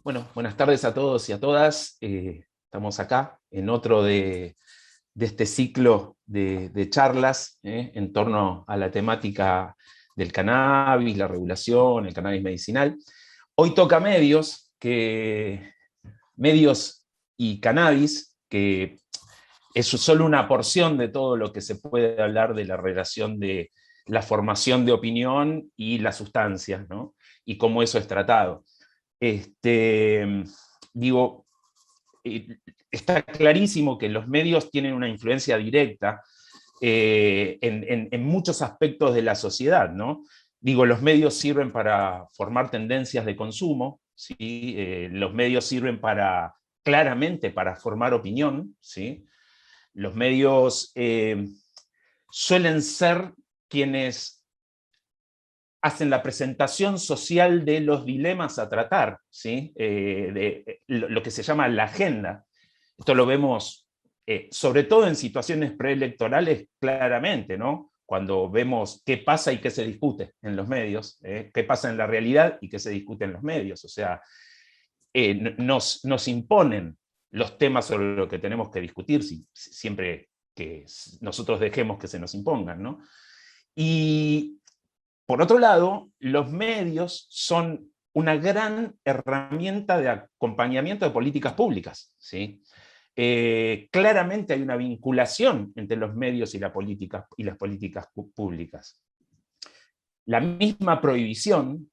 Bueno, buenas tardes a todos y a todas. Estamos acá en otro de este ciclo de charlas en torno a la temática del cannabis, la regulación, el cannabis medicinal. Hoy toca medios y cannabis, que es solo una porción de todo lo que se puede hablar de la relación de la formación de opinión y las sustancias, ¿no? Y cómo eso es tratado. Digo, está clarísimo que los medios tienen una influencia directa en muchos aspectos de la sociedad, ¿no? Digo, los medios sirven para formar tendencias de consumo, ¿sí? Los medios sirven claramente para formar opinión, ¿sí? Los medios suelen ser quienes hacen la presentación social de los dilemas a tratar, ¿sí? Lo que se llama la agenda. Esto lo vemos sobre todo en situaciones preelectorales claramente, ¿no? Cuando vemos qué pasa y qué se discute en los medios, qué pasa en la realidad y qué se discute en los medios. O sea, nos imponen los temas sobre los que tenemos que discutir, siempre que nosotros dejemos que se nos impongan, ¿no? Y por otro lado, los medios son una gran herramienta de acompañamiento de políticas públicas, ¿sí? Claramente hay una vinculación entre los medios y las políticas públicas. La misma prohibición,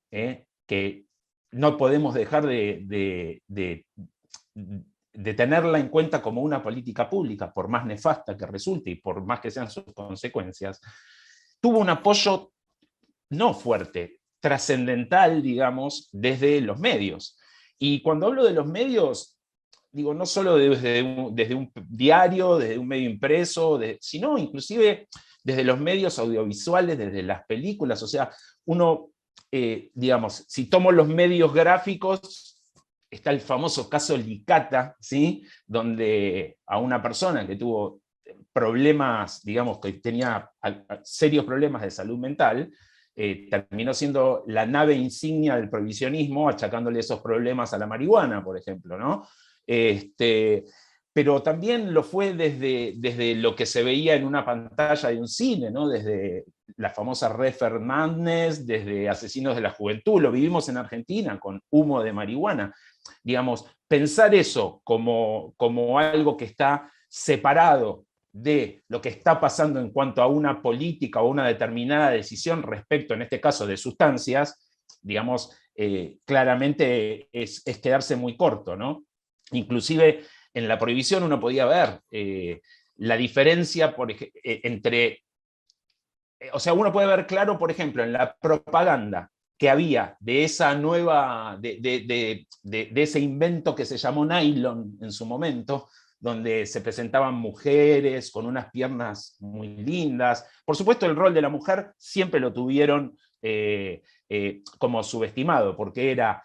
que no podemos dejar de tenerla en cuenta como una política pública, por más nefasta que resulte y por más que sean sus consecuencias, tuvo un apoyo no fuerte, trascendental, digamos, desde los medios. Y cuando hablo de los medios, digo, no solo desde un diario, desde un medio impreso, sino inclusive desde los medios audiovisuales, desde las películas. O sea, uno, digamos, si tomo los medios gráficos, está el famoso caso Licata, ¿sí? Donde a una persona que tuvo problemas, digamos, que tenía serios problemas de salud mental, terminó siendo la nave insignia del prohibicionismo, achacándole esos problemas a la marihuana, por ejemplo, ¿no? Pero también lo fue desde lo que se veía en una pantalla de un cine, ¿no? Desde la famosa Red Fernández, desde Asesinos de la Juventud, lo vivimos en Argentina con Humo de Marihuana. Digamos, pensar eso como algo que está separado de lo que está pasando en cuanto a una política o una determinada decisión respecto, en este caso, de sustancias, digamos, claramente es quedarse muy corto, ¿no? Inclusive en la prohibición uno podía ver la diferencia entre... O sea, uno puede ver claro, por ejemplo, en la propaganda que había de esa nueva, de ese invento que se llamó nylon en su momento, donde se presentaban mujeres con unas piernas muy lindas. Por supuesto, el rol de la mujer siempre lo tuvieron como subestimado, porque era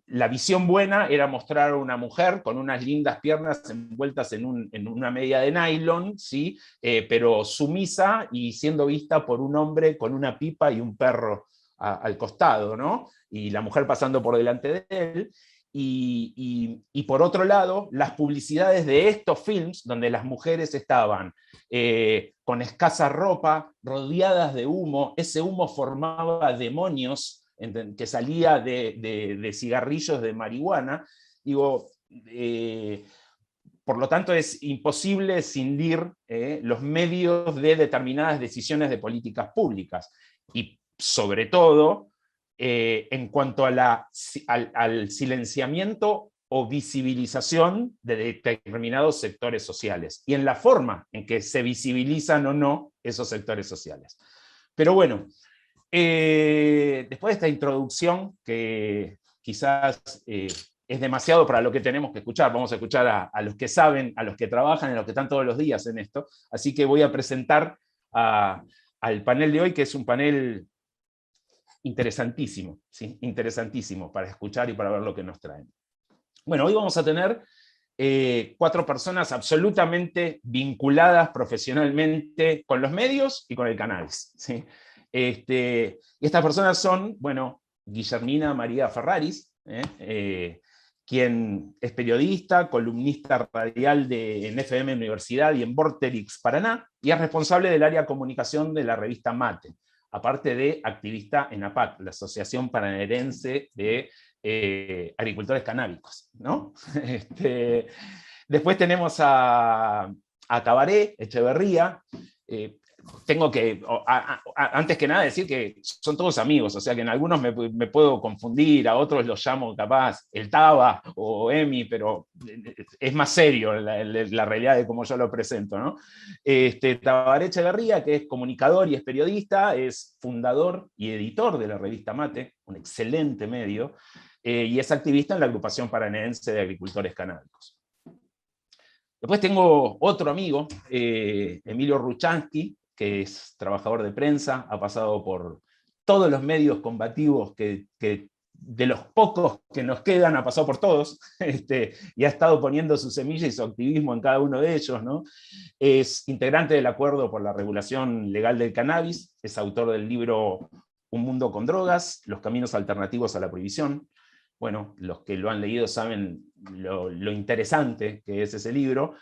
la visión buena era mostrar a una mujer con unas lindas piernas envueltas en una media de nylon, ¿sí? Pero sumisa y siendo vista por un hombre con una pipa y un perro al costado, ¿no? Y la mujer pasando por delante de él. Y por otro lado, las publicidades de estos films, donde las mujeres estaban con escasa ropa, rodeadas de humo, ese humo formaba demonios que salía de cigarrillos de marihuana, digo, por lo tanto es imposible escindir los medios de determinadas decisiones de políticas públicas. Y sobre todo, en cuanto a al silenciamiento o visibilización de determinados sectores sociales y en la forma en que se visibilizan o no esos sectores sociales. Pero bueno, después de esta introducción, que quizás es demasiado para lo que tenemos que escuchar, vamos a escuchar a los que saben, a los que trabajan, a los que están todos los días en esto, así que voy a presentar al panel de hoy, que es un panel interesantísimo, ¿sí? Interesantísimo para escuchar y para ver lo que nos traen. Bueno, hoy vamos a tener 4 personas absolutamente vinculadas profesionalmente con los medios y con el cannabis, ¿sí? Y estas personas son, bueno, Guillermina María Ferraris, quien es periodista, columnista radial en FM Universidad y en Vorterix Paraná, y es responsable del área comunicación de la revista Mate, aparte de activista en APAC, la Asociación Paranaense de Agricultores Canábicos, ¿no? Después tenemos a Tabaré Echeverría. Tengo que, antes que nada, decir que son todos amigos, o sea que en algunos me puedo confundir, a otros los llamo capaz el Taba o Emi, pero es más serio la realidad de cómo yo lo presento, ¿no? Tabaré Echeverría, que es comunicador y es periodista, es fundador y editor de la revista Mate, un excelente medio, y es activista en la Agrupación Paranaense de Agricultores Canábicos. Después tengo otro amigo, Emilio Ruchansky, que es trabajador de prensa, ha pasado por todos los medios combativos que de los pocos que nos quedan, ha pasado por todos, y ha estado poniendo su semilla y su activismo en cada uno de ellos, ¿no? Es integrante del Acuerdo por la Regulación Legal del Cannabis, es autor del libro Un Mundo con Drogas, Los Caminos Alternativos a la Prohibición. Bueno, los que lo han leído saben lo interesante que es ese libro,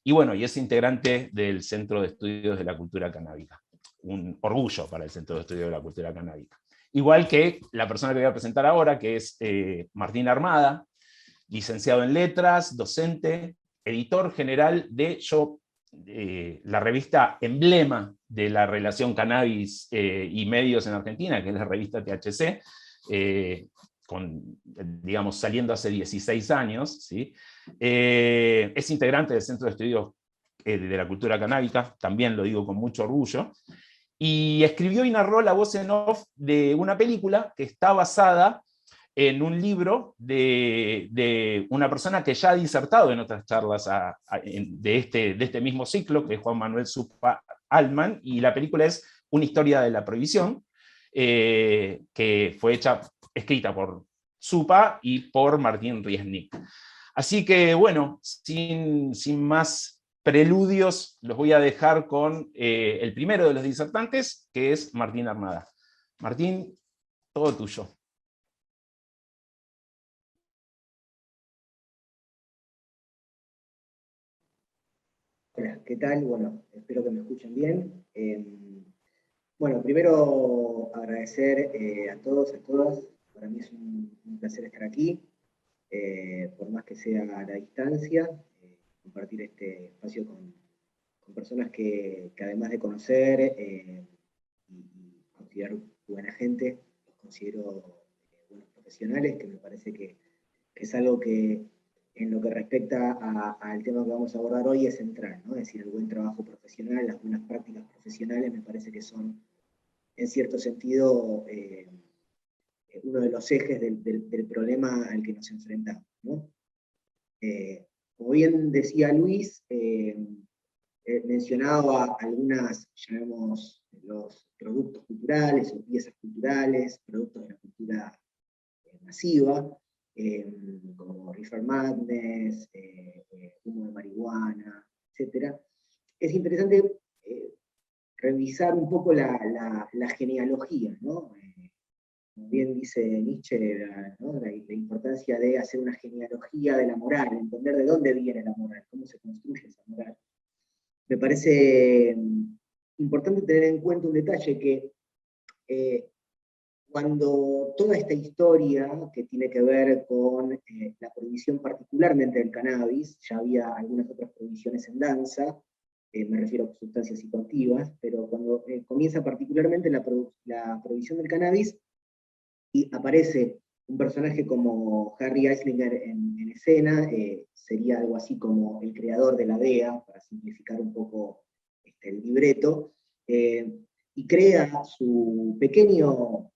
y bueno, y es integrante del Centro de Estudios de la Cultura Canábica. Un orgullo para el Centro de Estudios de la Cultura Canábica. Igual que la persona que voy a presentar ahora, que es Martín Armada, licenciado en Letras, docente, editor general de la revista emblema de la relación cannabis y medios en Argentina, que es la revista THC, digamos, saliendo hace 16 años, ¿sí? Es integrante del Centro de Estudios de la Cultura Canábica, también lo digo con mucho orgullo, y escribió y narró la voz en off de una película que está basada en un libro de una persona que ya ha disertado en otras charlas de este mismo ciclo, que es Juan Manuel Supa Altman, y la película es Una historia de la prohibición, que fue escrita por Supa y por Martín Riesnik. Así que bueno, sin más preludios, los voy a dejar con el primero de los disertantes, que es Martín Armada. Martín, todo tuyo. Hola, ¿qué tal? Bueno, espero que me escuchen bien. Bueno, primero agradecer a todos, a todas. Para mí es un placer estar aquí, por más que sea a la distancia, compartir este espacio con personas que además de conocer y considerar buena gente, los considero buenos profesionales, que me parece que es algo que en lo que respecta al tema que vamos a abordar hoy es central, ¿no? Es decir, el buen trabajo profesional, las buenas prácticas profesionales me parece que son, en cierto sentido, uno de los ejes del problema al que nos enfrentamos, ¿no? Como bien decía Luis, mencionaba algunas, llamemos, los productos culturales o piezas culturales, productos de la cultura masiva, como Reefer Madness, humo de marihuana, etc. Es interesante revisar un poco la genealogía, ¿no? Como bien dice Nietzsche, ¿no? la importancia de hacer una genealogía de la moral, entender de dónde viene la moral, cómo se construye esa moral. Me parece importante tener en cuenta un detalle que cuando toda esta historia que tiene que ver con la prohibición particularmente del cannabis, ya había algunas otras prohibiciones en danza, me refiero a sustancias psicoactivas, pero cuando comienza particularmente la prohibición del cannabis, y aparece un personaje como Harry Eislinger en escena, sería algo así como el creador de la DEA, para simplificar un poco el libreto, y crea su pequeño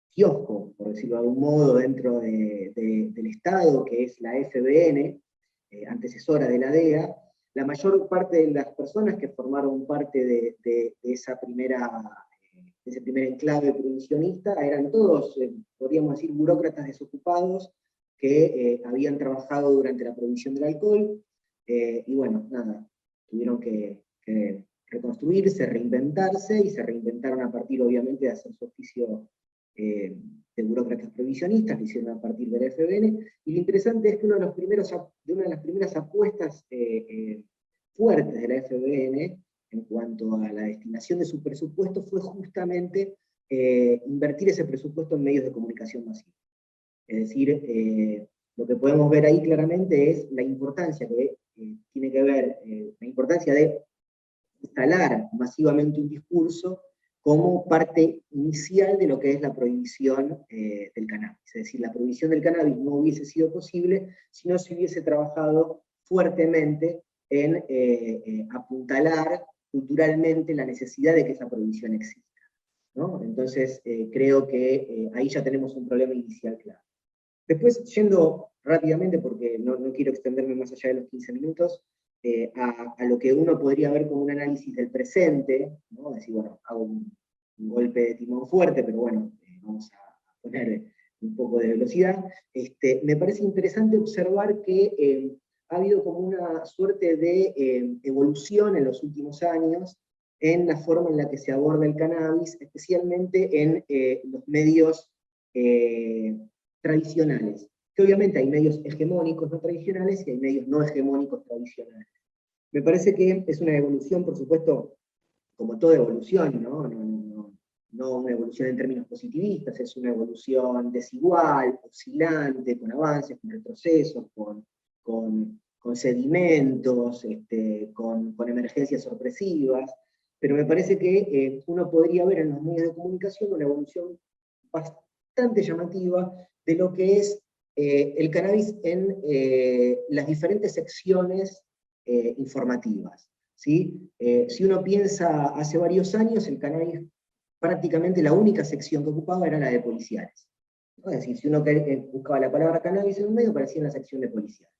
kiosco, por decirlo de algún modo, dentro del Estado, que es la FBN, antecesora de la DEA. La mayor parte de las personas que formaron parte de ese primer enclave prohibicionista eran todos, podríamos decir, burócratas desocupados que habían trabajado durante la prohibición del alcohol, y bueno, nada, tuvieron que reconstruirse, reinventarse, y se reinventaron a partir, obviamente, de hacer su oficio de burócratas prohibicionistas, que hicieron a partir del FBN, y lo interesante es que una de las primeras apuestas fuertes de la FBN, en cuanto a la destinación de su presupuesto, fue justamente invertir ese presupuesto en medios de comunicación masiva. Es decir, lo que podemos ver ahí claramente es la importancia que tiene que ver, la importancia de instalar masivamente un discurso como parte inicial de lo que es la prohibición del cannabis. Es decir, la prohibición del cannabis no hubiese sido posible si no se hubiese trabajado fuertemente en apuntalar culturalmente la necesidad de que esa prohibición exista, ¿no? Entonces, creo que ahí ya tenemos un problema inicial claro. Después, yendo rápidamente, porque no quiero extenderme más allá de los 15 minutos, a lo que uno podría ver como un análisis del presente, ¿no? Decir, bueno, hago un golpe de timón fuerte, pero bueno, vamos a poner un poco de velocidad. Me parece interesante observar que ha habido como una suerte de evolución en los últimos años en la forma en la que se aborda el cannabis, especialmente en los medios tradicionales, que obviamente hay medios hegemónicos no tradicionales y hay medios no hegemónicos tradicionales. Me parece que es una evolución, por supuesto, como toda evolución, no una evolución en términos positivistas, es una evolución desigual, oscilante, con avances, con retrocesos, con sedimentos, con emergencias sorpresivas, pero me parece que uno podría ver en los medios de comunicación una evolución bastante llamativa de lo que es el cannabis en las diferentes secciones informativas, ¿sí? Si uno piensa hace varios años, el cannabis, prácticamente la única sección que ocupaba era la de policiales, ¿no? Es decir, si uno buscaba la palabra cannabis en un medio, aparecía en la sección de policiales.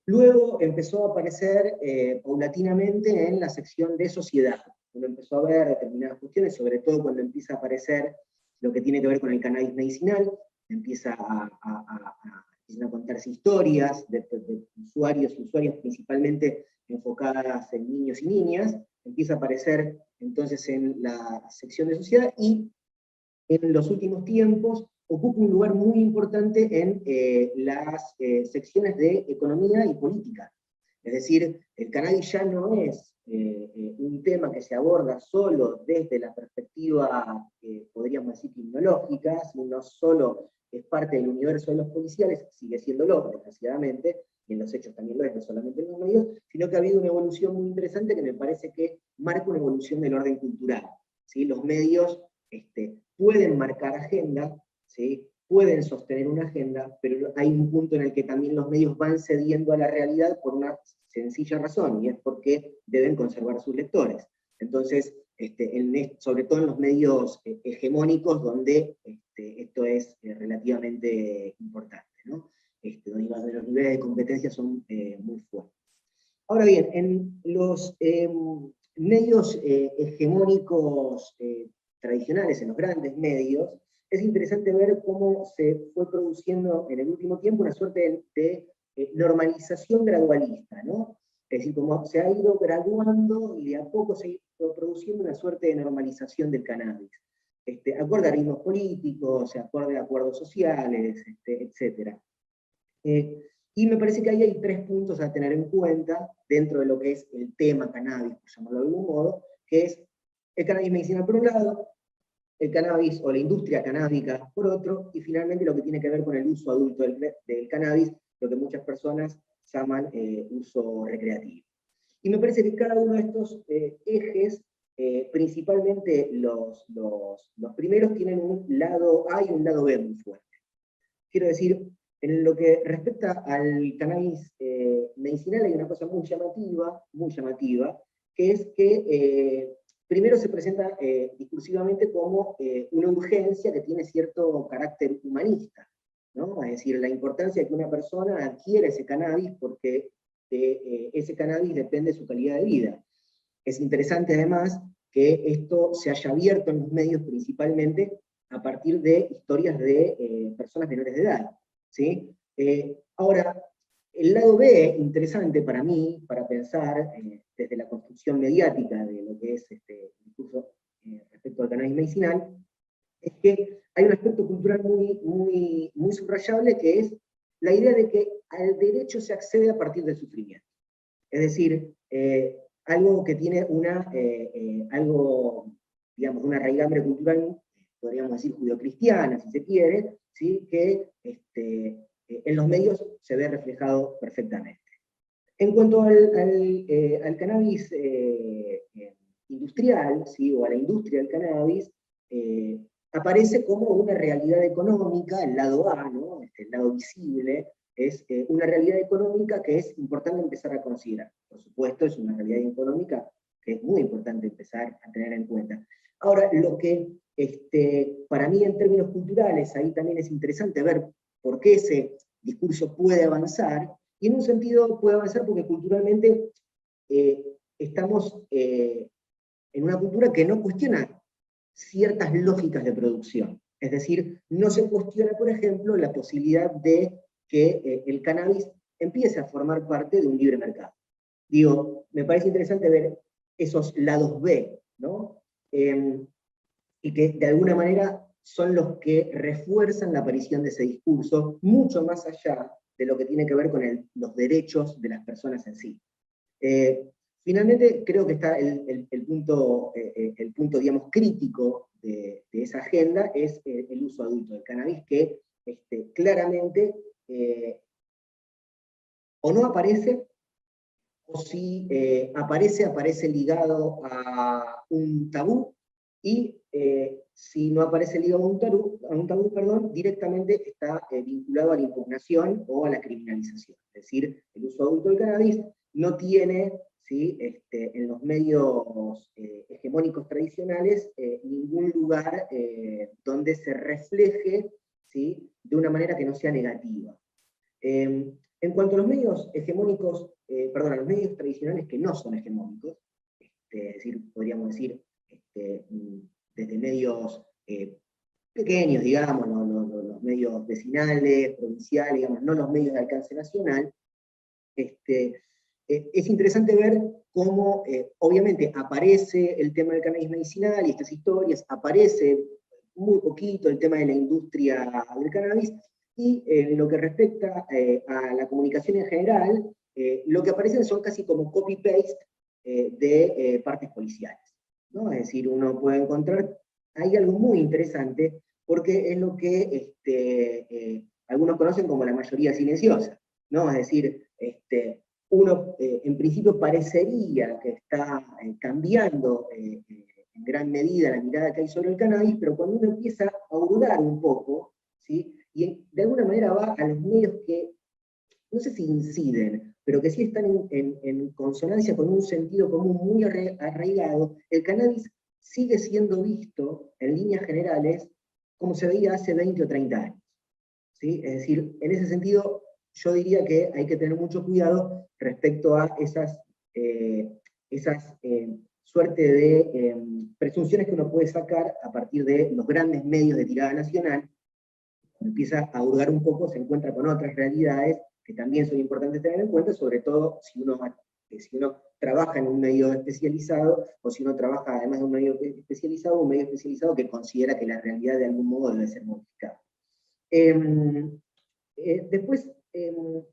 Luego empezó a aparecer paulatinamente en la sección de sociedad. Uno empezó a ver determinadas cuestiones, sobre todo cuando empieza a aparecer lo que tiene que ver con el cannabis medicinal, empiezan a contarse historias de usuarios y usuarias principalmente enfocadas en niños y niñas, empieza a aparecer entonces en la sección de sociedad, y en los últimos tiempos ocupa un lugar muy importante en las secciones de economía y política. Es decir, el cannabis ya no es un tema que se aborda solo desde la perspectiva, podríamos decir, criminológica, sino solo es parte del universo de los policiales, sigue siéndolo, desgraciadamente, y en los hechos también lo es, no solamente en los medios, sino que ha habido una evolución muy interesante que me parece que marca una evolución del orden cultural, ¿sí? Los medios pueden marcar agenda, ¿sí? Pueden sostener una agenda, pero hay un punto en el que también los medios van cediendo a la realidad por una sencilla razón, y es porque deben conservar sus lectores. Entonces, sobre todo en los medios hegemónicos, donde esto es relativamente importante, ¿no? Donde los niveles de competencia son muy fuertes. Ahora bien, en los medios hegemónicos tradicionales, en los grandes medios, es interesante ver cómo se fue produciendo en el último tiempo una suerte de normalización gradualista, ¿no? Es decir, como se ha ido graduando y de a poco se ha ido produciendo una suerte de normalización del cannabis. Acorde a ritmos políticos, acorde a acuerdos sociales, etc. Y me parece que ahí hay tres puntos a tener en cuenta dentro de lo que es el tema cannabis, por llamarlo de algún modo, que es el cannabis medicinal por un lado, el cannabis o la industria canábica por otro, y finalmente lo que tiene que ver con el uso adulto del cannabis, lo que muchas personas llaman uso recreativo. Y me parece que cada uno de estos ejes, principalmente los primeros, tienen un lado A y un lado B muy fuerte. Quiero decir, en lo que respecta al cannabis medicinal hay una cosa muy llamativa, que es que primero se presenta discursivamente como una urgencia que tiene cierto carácter humanista, ¿no? Es decir, la importancia de que una persona adquiera ese cannabis porque ese cannabis depende de su calidad de vida. Es interesante además que esto se haya abierto en los medios principalmente a partir de historias de personas menores de edad, ¿sí? Ahora, el lado B, interesante para mí, para pensar desde la construcción mediática de lo que es este discurso respecto al cannabis medicinal, es que hay un aspecto cultural muy subrayable, que es la idea de que al derecho se accede a partir del sufrimiento. Es decir, algo que tiene algo, digamos, una raigambre cultural, podríamos decir judeocristiana, si se quiere, ¿sí? Que en los medios se ve reflejado perfectamente. En cuanto al cannabis industrial, ¿sí? O a la industria del cannabis, aparece como una realidad económica, el lado A, ¿no? El lado visible, es una realidad económica que es importante empezar a considerar. Por supuesto, es una realidad económica que es muy importante empezar a tener en cuenta. Ahora, lo que para mí en términos culturales, ahí también es interesante ver por qué ese discurso puede avanzar, y en un sentido puede avanzar porque culturalmente estamos en una cultura que no cuestiona ciertas lógicas de producción. Es decir, no se cuestiona, por ejemplo, la posibilidad de que el cannabis empiece a formar parte de un libre mercado. Digo, me parece interesante ver esos lados B, ¿no? Y que de alguna manera son los que refuerzan la aparición de ese discurso, mucho más allá de lo que tiene que ver con los derechos de las personas en sí. Finalmente, creo que está el punto, digamos, crítico de esa agenda, es el uso adulto del cannabis, que claramente o no aparece, o si aparece ligado a un tabú, y si no aparece ligado a un tabú, perdón, directamente está vinculado a la impugnación o a la criminalización. Es decir, el uso adulto del cannabis no tiene, ¿sí? En los medios hegemónicos tradicionales ningún lugar donde se refleje, ¿sí? De una manera que no sea negativa. En cuanto a los medios hegemónicos, perdón, a los medios tradicionales que no son hegemónicos, es decir, podríamos decir, desde medios pequeños, digamos, los medios vecinales, provinciales, digamos, no los medios de alcance nacional, es interesante ver cómo, obviamente, aparece el tema del cannabis medicinal y estas historias, aparece muy poquito el tema de la industria del cannabis, y en lo que respecta a la comunicación en general, lo que aparecen son casi como copy-paste de partes policiales, ¿no? Es decir, uno puede encontrar ahí algo muy interesante, porque es lo que algunos conocen como la mayoría silenciosa, ¿no? Es decir, uno en principio parecería que está cambiando en gran medida la mirada que hay sobre el cannabis, pero cuando uno empieza a hurgar un poco, ¿sí? Y de alguna manera va a los medios que, no sé si inciden, pero que sí están en consonancia con un sentido común muy arraigado, el cannabis sigue siendo visto, en líneas generales, como se veía hace 20 o 30 años. ¿Sí? Es decir, en ese sentido, yo diría que hay que tener mucho cuidado respecto a esas suerte de presunciones que uno puede sacar a partir de los grandes medios de tirada nacional. Cuando empieza a hurgar un poco, se encuentra con otras realidades que también son importantes tener en cuenta, sobre todo si uno trabaja en un medio especializado, o si uno trabaja además de un medio especializado que considera que la realidad de algún modo debe ser modificada. Después,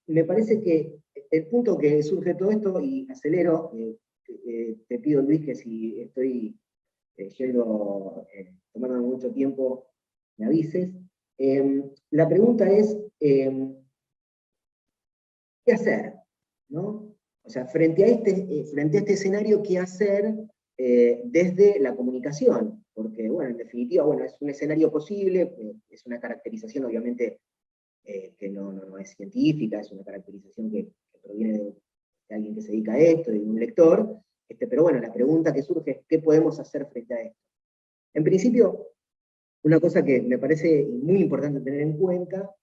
me parece que el punto que surge todo esto, y acelero, te pido, Luis, que si estoy tomando mucho tiempo, me avises. La pregunta es, ¿qué hacer? ¿No? O sea, frente a este escenario, ¿qué hacer desde la comunicación? Porque, bueno, en definitiva, bueno, es un escenario posible, es una caracterización, obviamente, que no es científica, es una caracterización que proviene de alguien que se dedica a esto, de un lector, pero bueno, la pregunta que surge es, ¿qué podemos hacer frente a esto? En principio, una cosa que me parece muy importante tener en cuenta,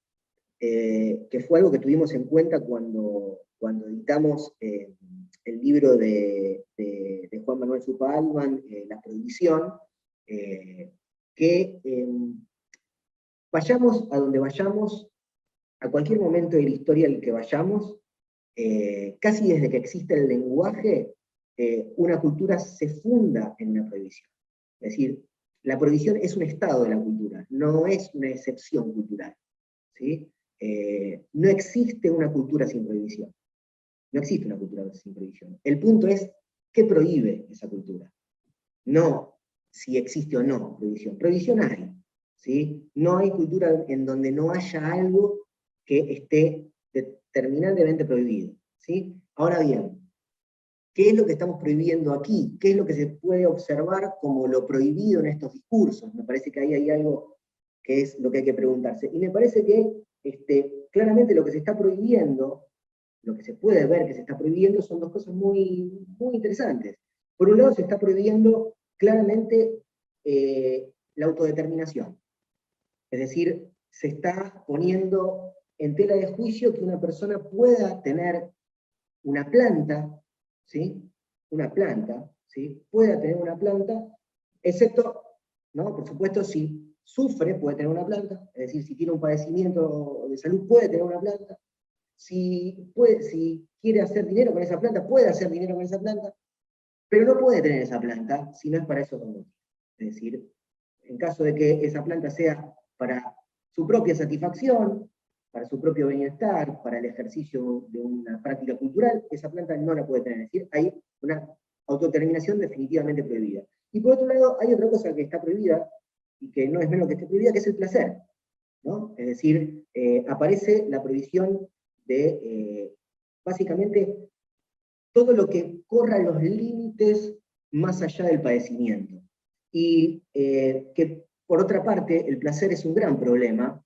que fue algo que tuvimos en cuenta cuando editamos el libro de Juan Manuel Zupa Altman, La Prohibición, que vayamos a donde vayamos, a cualquier momento de la historia al que vayamos, casi desde que existe el lenguaje, una cultura se funda en una prohibición. Es decir, la prohibición es un estado de la cultura, no es una excepción cultural. ¿Sí? No existe una cultura sin prohibición. No existe una cultura sin prohibición. El punto es, ¿qué prohíbe esa cultura? No si existe o no prohibición. Prohibición hay. ¿Sí? No hay cultura en donde no haya algo que esté determinantemente prohibido. ¿Sí? Ahora bien, ¿qué es lo que estamos prohibiendo aquí? ¿Qué es lo que se puede observar como lo prohibido en estos discursos? Me parece que ahí hay algo que es lo que hay que preguntarse. Y me parece que claramente lo que se está prohibiendo, lo que se puede ver que se está prohibiendo, son dos cosas muy, muy interesantes. Por un lado, se está prohibiendo claramente la autodeterminación. Es decir, se está poniendo en tela de juicio que una persona pueda tener una planta, ¿sí? Una planta, ¿sí? Pueda tener una planta, excepto, ¿no? Por supuesto, si sufre, puede tener una planta, es decir, si tiene un padecimiento de salud, puede tener una planta, si quiere hacer dinero con esa planta, puede hacer dinero con esa planta, pero no puede tener esa planta si no es para esos motivos. Es decir, en caso de que esa planta sea para su propia satisfacción, para su propio bienestar, para el ejercicio de una práctica cultural, esa planta no la puede tener. Es decir, hay una autodeterminación definitivamente prohibida. Y por otro lado, hay otra cosa que está prohibida, y que no es menos que esté prohibida, que es el placer. ¿No? Es decir, aparece la prohibición de, básicamente, todo lo que corra los límites más allá del padecimiento. Y que, por otra parte, el placer es un gran problema,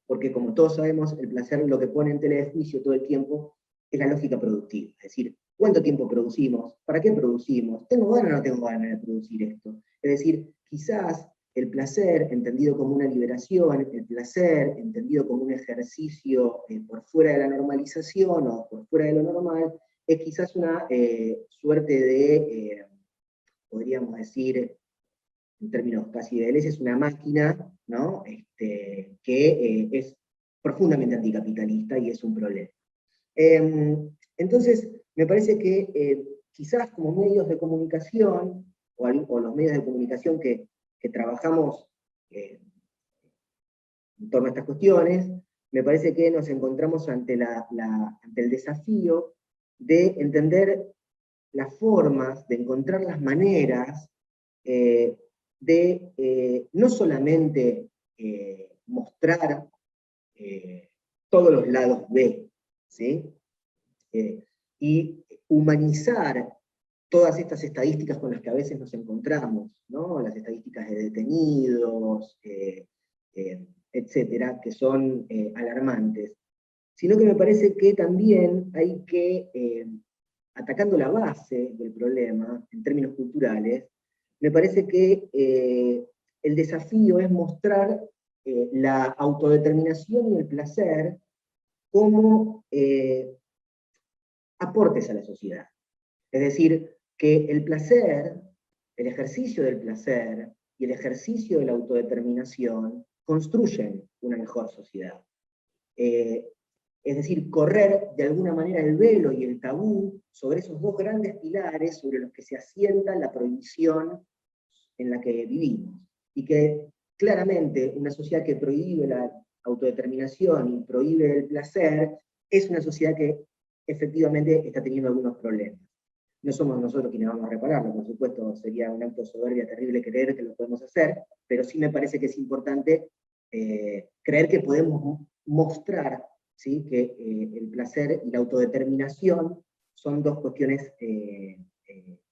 porque como todos sabemos, el placer lo que pone en tela de juicio todo el tiempo es la lógica productiva. Es decir, ¿cuánto tiempo producimos? ¿Para qué producimos? ¿Tengo ganas o no tengo ganas de producir esto? Es decir, quizás el placer, entendido como una liberación, el placer, entendido como un ejercicio por fuera de la normalización o por fuera de lo normal, es quizás una suerte de, podríamos decir, en términos casi de es una máquina, ¿no? Que es profundamente anticapitalista y es un problema. Entonces, me parece que quizás como medios de comunicación, o los medios de comunicación que trabajamos en torno a estas cuestiones, me parece que nos encontramos ante el desafío de entender las formas, de encontrar las maneras de no solamente mostrar todos los lados B, ¿sí? Y humanizar todas estas estadísticas con las que a veces nos encontramos, ¿no? Las estadísticas de detenidos, etcétera, que son alarmantes, sino que me parece que también hay que, atacando la base del problema, en términos culturales, me parece que el desafío es mostrar la autodeterminación y el placer como aportes a la sociedad. Es decir, que el placer, el ejercicio del placer y el ejercicio de la autodeterminación construyen una mejor sociedad. Es decir, correr de alguna manera el velo y el tabú sobre esos dos grandes pilares sobre los que se asienta la prohibición en la que vivimos. Y que claramente una sociedad que prohíbe la autodeterminación y prohíbe el placer es una sociedad que efectivamente está teniendo algunos problemas. No somos nosotros quienes vamos a repararlo, por supuesto, sería un acto de soberbia terrible creer que lo podemos hacer, pero sí me parece que es importante creer que podemos mostrar, ¿sí? Que el placer y la autodeterminación son dos cuestiones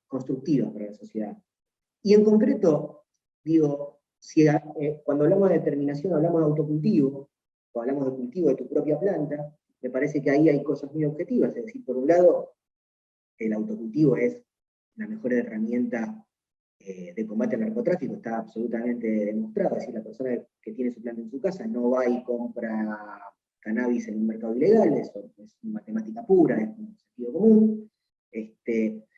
constructivas para la sociedad. Y en concreto, digo, si, cuando hablamos de determinación hablamos de autocultivo, o hablamos de cultivo de tu propia planta, me parece que ahí hay cosas muy objetivas, es decir, por un lado, el autocultivo es la mejor herramienta de combate al narcotráfico, está absolutamente demostrado, es decir, la persona que tiene su planta en su casa no va y compra cannabis en un mercado ilegal, eso es matemática pura, es un sentido común.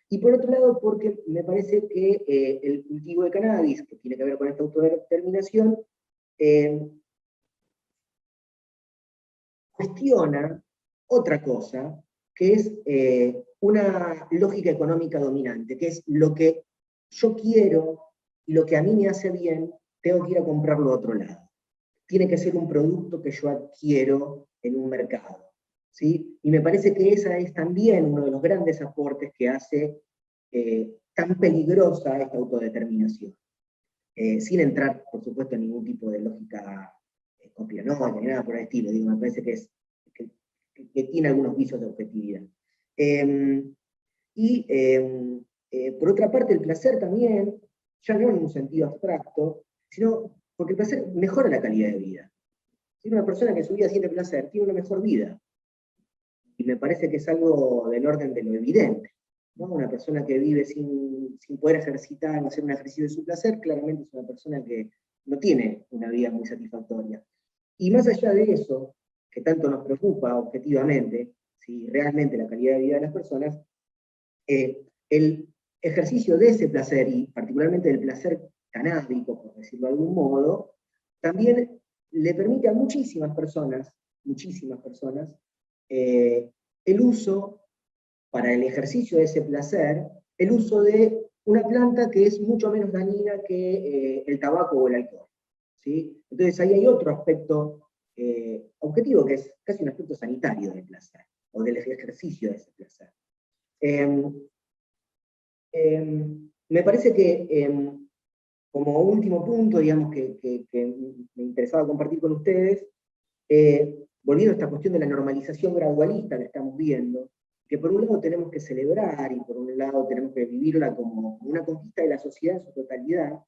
Y por otro lado, porque me parece que el cultivo de cannabis, que tiene que ver con esta autodeterminación, cuestiona otra cosa, que es una lógica económica dominante, que es lo que yo quiero y lo que a mí me hace bien, tengo que ir a comprarlo a otro lado. Tiene que ser un producto que yo adquiero en un mercado, ¿sí? Y me parece que esa es también uno de los grandes aportes que hace tan peligrosa esta autodeterminación. Sin entrar, por supuesto, en ningún tipo de lógica conspiranoica ni nada por el estilo. Digo, me parece que tiene algunos visos de objetividad. Por otra parte, el placer también, ya no en un sentido abstracto, sino porque el placer mejora la calidad de vida. Si una persona que en su vida siente placer, tiene una mejor vida. Y me parece que es algo del orden de lo evidente, ¿no? Una persona que vive sin poder ejercitar o hacer un ejercicio de su placer, claramente es una persona que no tiene una vida muy satisfactoria. Y más allá de eso, que tanto nos preocupa objetivamente, si realmente la calidad de vida de las personas, el ejercicio de ese placer, y particularmente del placer canábico, por decirlo de algún modo, también le permite a muchísimas personas, el uso, para el ejercicio de ese placer, el uso de una planta que es mucho menos dañina que el tabaco o el alcohol, ¿sí? Entonces ahí hay otro aspecto objetivo, que es casi un aspecto sanitario del placer, o del ejercicio de ese placer. Me parece que, como último punto, digamos, que me interesaba compartir con ustedes, volviendo a esta cuestión de la normalización gradualista que estamos viendo, que por un lado tenemos que celebrar y por un lado tenemos que vivirla como una conquista de la sociedad en su totalidad,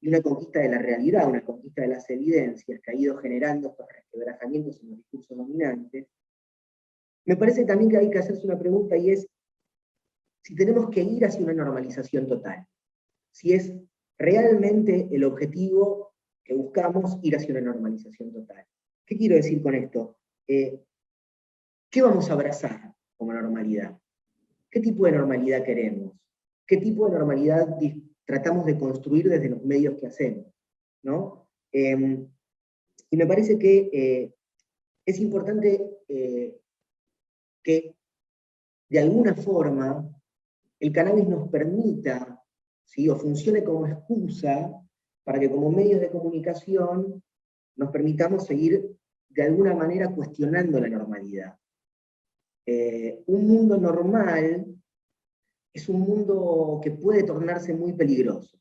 y una conquista de la realidad, una conquista de las evidencias que ha ido generando estos resquebrajamientos en los discursos dominantes. Me parece también que hay que hacerse una pregunta, y es si tenemos que ir hacia una normalización total, si es realmente el objetivo que buscamos, ir hacia una normalización total. ¿Qué quiero decir con esto? ¿Qué vamos a abrazar como normalidad? ¿Qué tipo de normalidad queremos? ¿Qué tipo de normalidad tratamos de construir desde los medios que hacemos? ¿No? Y me parece que es importante que de alguna forma el cannabis nos permita, ¿sí?, o funcione como excusa para que como medios de comunicación nos permitamos seguir de alguna manera cuestionando la normalidad. Un mundo normal es un mundo que puede tornarse muy peligroso,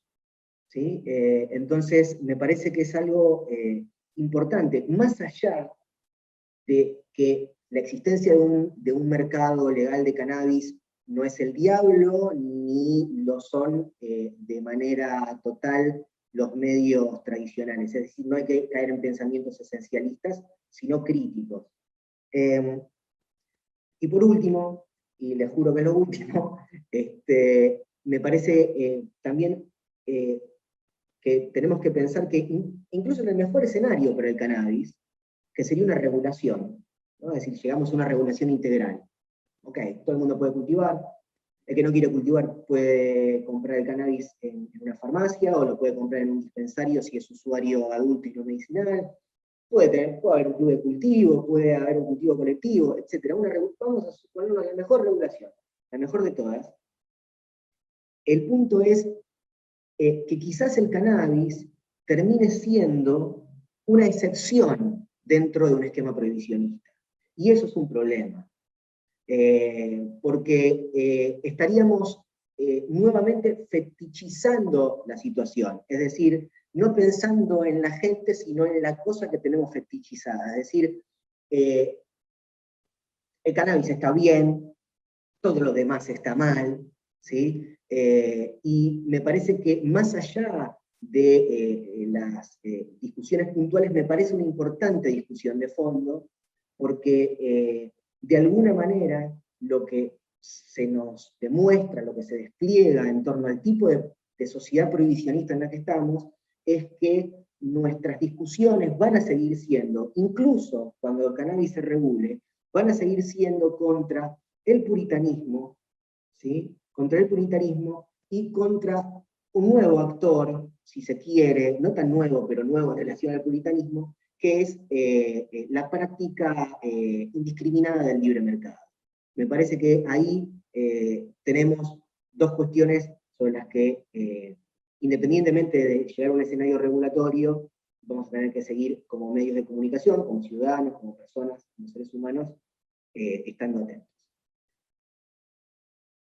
¿sí? Entonces me parece que es algo importante, más allá de que la existencia de un mercado legal de cannabis no es el diablo, ni lo son de manera total los medios tradicionales. Es decir, no hay que caer en pensamientos esencialistas, sino críticos. Y por último, y les juro que es lo último, me parece también que tenemos que pensar que incluso en el mejor escenario para el cannabis, que sería una regulación, ¿no? Es decir, llegamos a una regulación integral. Ok, todo el mundo puede cultivar, el que no quiere cultivar puede comprar el cannabis en una farmacia, o lo puede comprar en un dispensario si es usuario adulto y no medicinal, puede haber un club de cultivo, puede haber un cultivo colectivo, etc. Vamos a suponer la mejor regulación, la mejor de todas. El punto es que quizás el cannabis termine siendo una excepción dentro de un esquema prohibicionista. Y eso es un problema. Porque estaríamos nuevamente fetichizando la situación, es decir, no pensando en la gente, sino en la cosa que tenemos fetichizada. Es decir, el cannabis está bien, todo lo demás está mal, ¿sí? Y me parece que más allá de las discusiones puntuales, me parece una importante discusión de fondo, porque de alguna manera lo que se nos demuestra, lo que se despliega en torno al tipo de sociedad prohibicionista en la que estamos, es que nuestras discusiones van a seguir siendo, incluso cuando el cannabis se regule, van a seguir siendo contra el puritanismo, ¿sí? Contra el puritanismo y contra un nuevo actor, si se quiere, no tan nuevo, pero nuevo en relación al puritanismo, que es la práctica indiscriminada del libre mercado. Me parece que ahí tenemos dos cuestiones sobre las que, independientemente de llegar a un escenario regulatorio, vamos a tener que seguir como medios de comunicación, como ciudadanos, como personas, como seres humanos, estando atentos.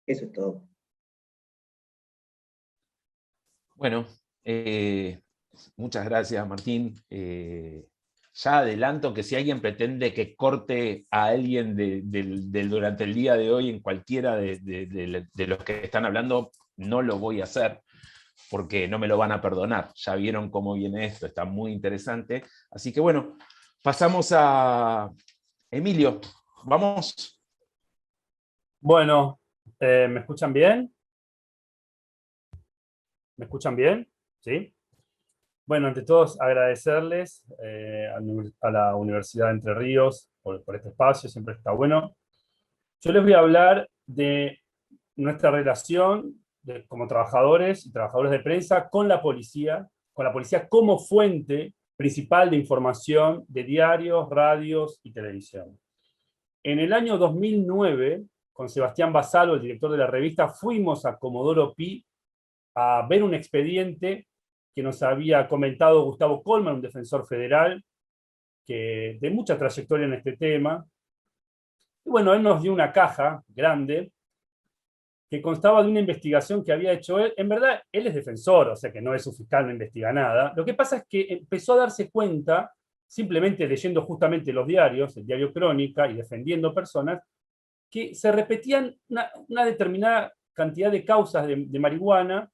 Eso es todo. Bueno, muchas gracias, Martín. Ya adelanto que si alguien pretende que corte a alguien durante el día de hoy en cualquiera de los que están hablando, no lo voy a hacer, porque no me lo van a perdonar. Ya vieron cómo viene esto, está muy interesante. Así que bueno, pasamos a Emilio. Vamos. Bueno, ¿me escuchan bien? ¿Me escuchan bien? ¿Sí? Bueno, ante todos agradecerles a la Universidad de Entre Ríos por este espacio, siempre está bueno. Yo les voy a hablar de nuestra relación como trabajadores y trabajadores de prensa con la policía como fuente principal de información de diarios, radios y televisión. En el año 2009, con Sebastián Basalo, el director de la revista, fuimos a Comodoro Pi a ver un expediente que nos había comentado Gustavo Colman, un defensor federal de mucha trayectoria en este tema. Y bueno, él nos dio una caja grande que constaba de una investigación que había hecho él. En verdad, él es defensor, o sea que no es un fiscal, no investiga nada. Lo que pasa es que empezó a darse cuenta, simplemente leyendo justamente los diarios, el diario Crónica, y defendiendo personas, que se repetían una determinada cantidad de causas de marihuana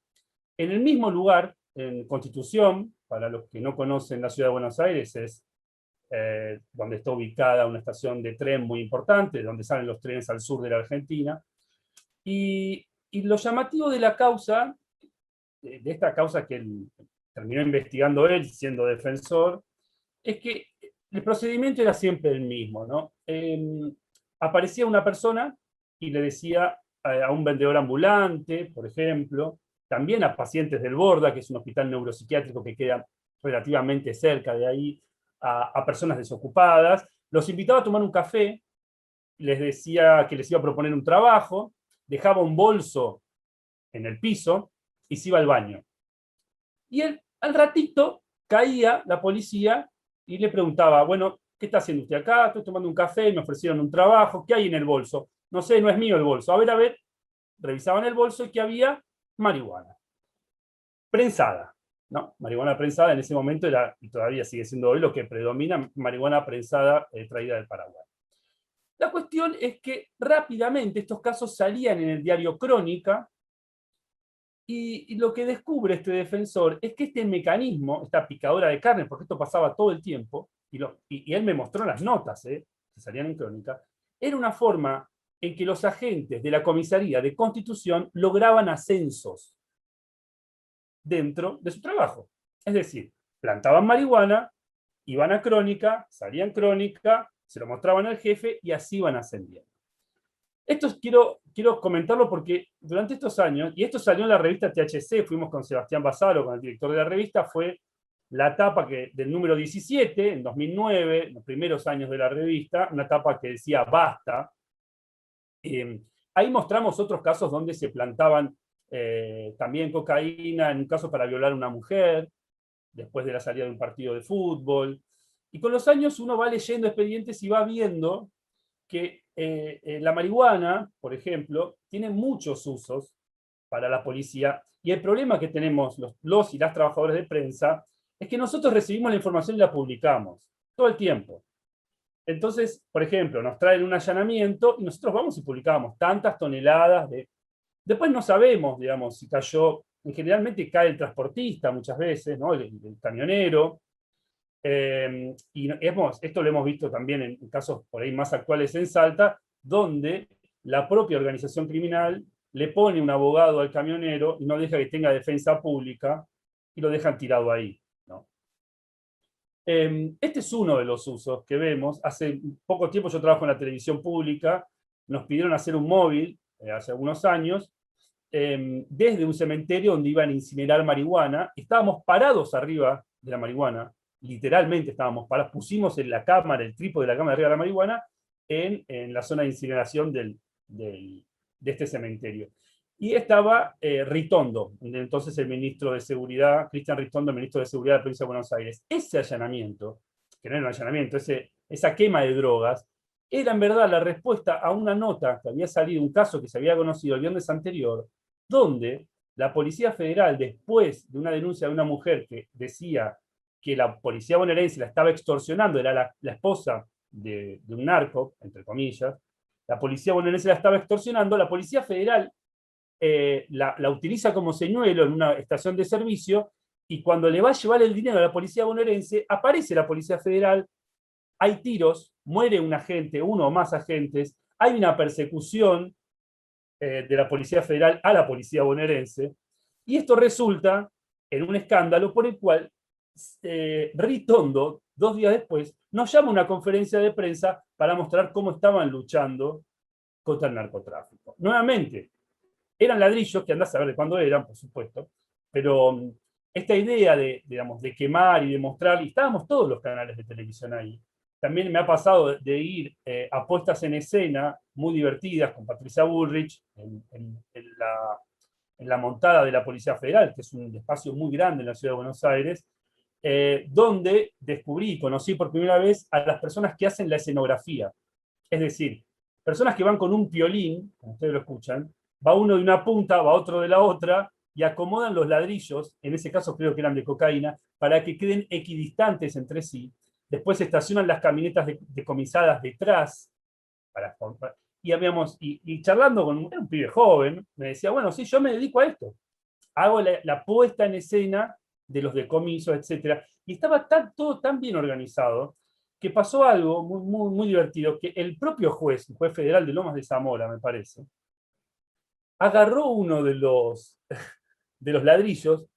en el mismo lugar, en Constitución. Para los que no conocen la ciudad de Buenos Aires, es donde está ubicada una estación de tren muy importante, donde salen los trenes al sur de la Argentina. Y lo llamativo de la causa, de esta causa que él terminó investigando él, siendo defensor, es que el procedimiento era siempre el mismo, ¿no? Aparecía una persona y le decía a un vendedor ambulante, por ejemplo, también a pacientes del Borda, que es un hospital neuropsiquiátrico que queda relativamente cerca de ahí, a personas desocupadas, los invitaba a tomar un café, les decía que les iba a proponer un trabajo, dejaba un bolso en el piso y se iba al baño. Y él, al ratito, caía la policía y le preguntaba, bueno, ¿qué está haciendo usted acá? Estoy tomando un café, me ofrecieron un trabajo, ¿qué hay en el bolso? No sé, no es mío el bolso. A ver, revisaban el bolso y que había marihuana. Prensada, ¿no? Marihuana prensada en ese momento era, y todavía sigue siendo hoy, lo que predomina, marihuana prensada traída del Paraguay. La cuestión es que rápidamente estos casos salían en el diario Crónica, y lo que descubre este defensor es que este mecanismo, esta picadora de carne, porque esto pasaba todo el tiempo, y él me mostró las notas que salían en Crónica, era una forma en que los agentes de la comisaría de Constitución lograban ascensos dentro de su trabajo. Es decir, plantaban marihuana, iban a Crónica, salían Crónica, se lo mostraban al jefe y así iban ascendiendo. Esto quiero comentarlo porque durante estos años, y esto salió en la revista THC, fuimos con Sebastián Basalo, con el director de la revista, fue la tapa del número 17, en 2009, en los primeros años de la revista, una tapa que decía basta. Ahí mostramos otros casos donde se plantaban también cocaína, en un caso para violar a una mujer, después de la salida de un partido de fútbol. Y con los años uno va leyendo expedientes y va viendo que la marihuana, por ejemplo, tiene muchos usos para la policía, y el problema que tenemos los y las trabajadores de prensa es que nosotros recibimos la información y la publicamos todo el tiempo. Entonces, por ejemplo, nos traen un allanamiento y nosotros vamos y publicamos tantas toneladas de... Después no sabemos, digamos, si cayó... Generalmente cae el transportista muchas veces, ¿no? el camionero. Y esto lo hemos visto también en casos por ahí más actuales en Salta, donde la propia organización criminal le pone un abogado al camionero y no deja que tenga defensa pública y lo dejan tirado ahí, ¿no? Este es uno de los usos que vemos. Hace poco tiempo yo trabajo en la televisión pública, nos pidieron hacer un móvil hace algunos años, desde un cementerio donde iban a incinerar marihuana. Estábamos parados arriba de la marihuana literalmente estábamos parados, pusimos en la cámara, el trípode de la cámara arriba de la marihuana, en la zona de incineración de este cementerio. Y estaba Ritondo, entonces el ministro de Seguridad, Cristian Ritondo, el ministro de Seguridad de la provincia de Buenos Aires. Ese allanamiento, que no era un allanamiento, esa quema de drogas, era en verdad la respuesta a una nota que había salido, un caso que se había conocido el viernes anterior, donde la Policía Federal, después de una denuncia de una mujer que decía que la policía bonaerense la estaba extorsionando, era la esposa de un narco, entre comillas, la policía bonaerense la estaba extorsionando, la Policía Federal la utiliza como señuelo en una estación de servicio, y cuando le va a llevar el dinero a la policía bonaerense, aparece la Policía Federal, hay tiros, muere un agente, uno o más agentes, hay una persecución de la Policía Federal a la policía bonaerense, y esto resulta en un escándalo por el cual Ritondo, 2 días después, nos llama a una conferencia de prensa para mostrar cómo estaban luchando contra el narcotráfico. Nuevamente, eran ladrillos, que andás a ver de cuándo eran, por supuesto, pero esta idea digamos, de quemar y de mostrar, y estábamos todos los canales de televisión ahí. También me ha pasado de ir a puestas en escena muy divertidas con Patricia Bullrich en la montada de la Policía Federal, que es un espacio muy grande en la ciudad de Buenos Aires, donde descubrí y conocí por primera vez a las personas que hacen la escenografía. Es decir, personas que van con un piolín, como ustedes lo escuchan, va uno de una punta, va otro de la otra, y acomodan los ladrillos, en ese caso creo que eran de cocaína, para que queden equidistantes entre sí. Después estacionan las camionetas decomisadas detrás, y charlando con un pibe joven, me decía, bueno, sí, yo me dedico a esto. Hago la puesta en escena de los decomisos, etc. Y estaba todo tan bien organizado, que pasó algo muy, muy, muy divertido, que el propio juez, el juez federal de Lomas de Zamora, me parece, agarró uno de los ladrillos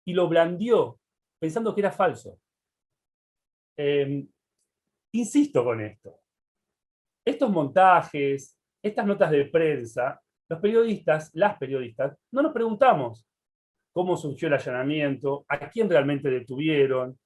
y lo blandió, pensando que era falso. Insisto con esto. Estos montajes, estas notas de prensa, los periodistas, las periodistas, no nos preguntamos cómo surgió el allanamiento, a quién realmente detuvieron,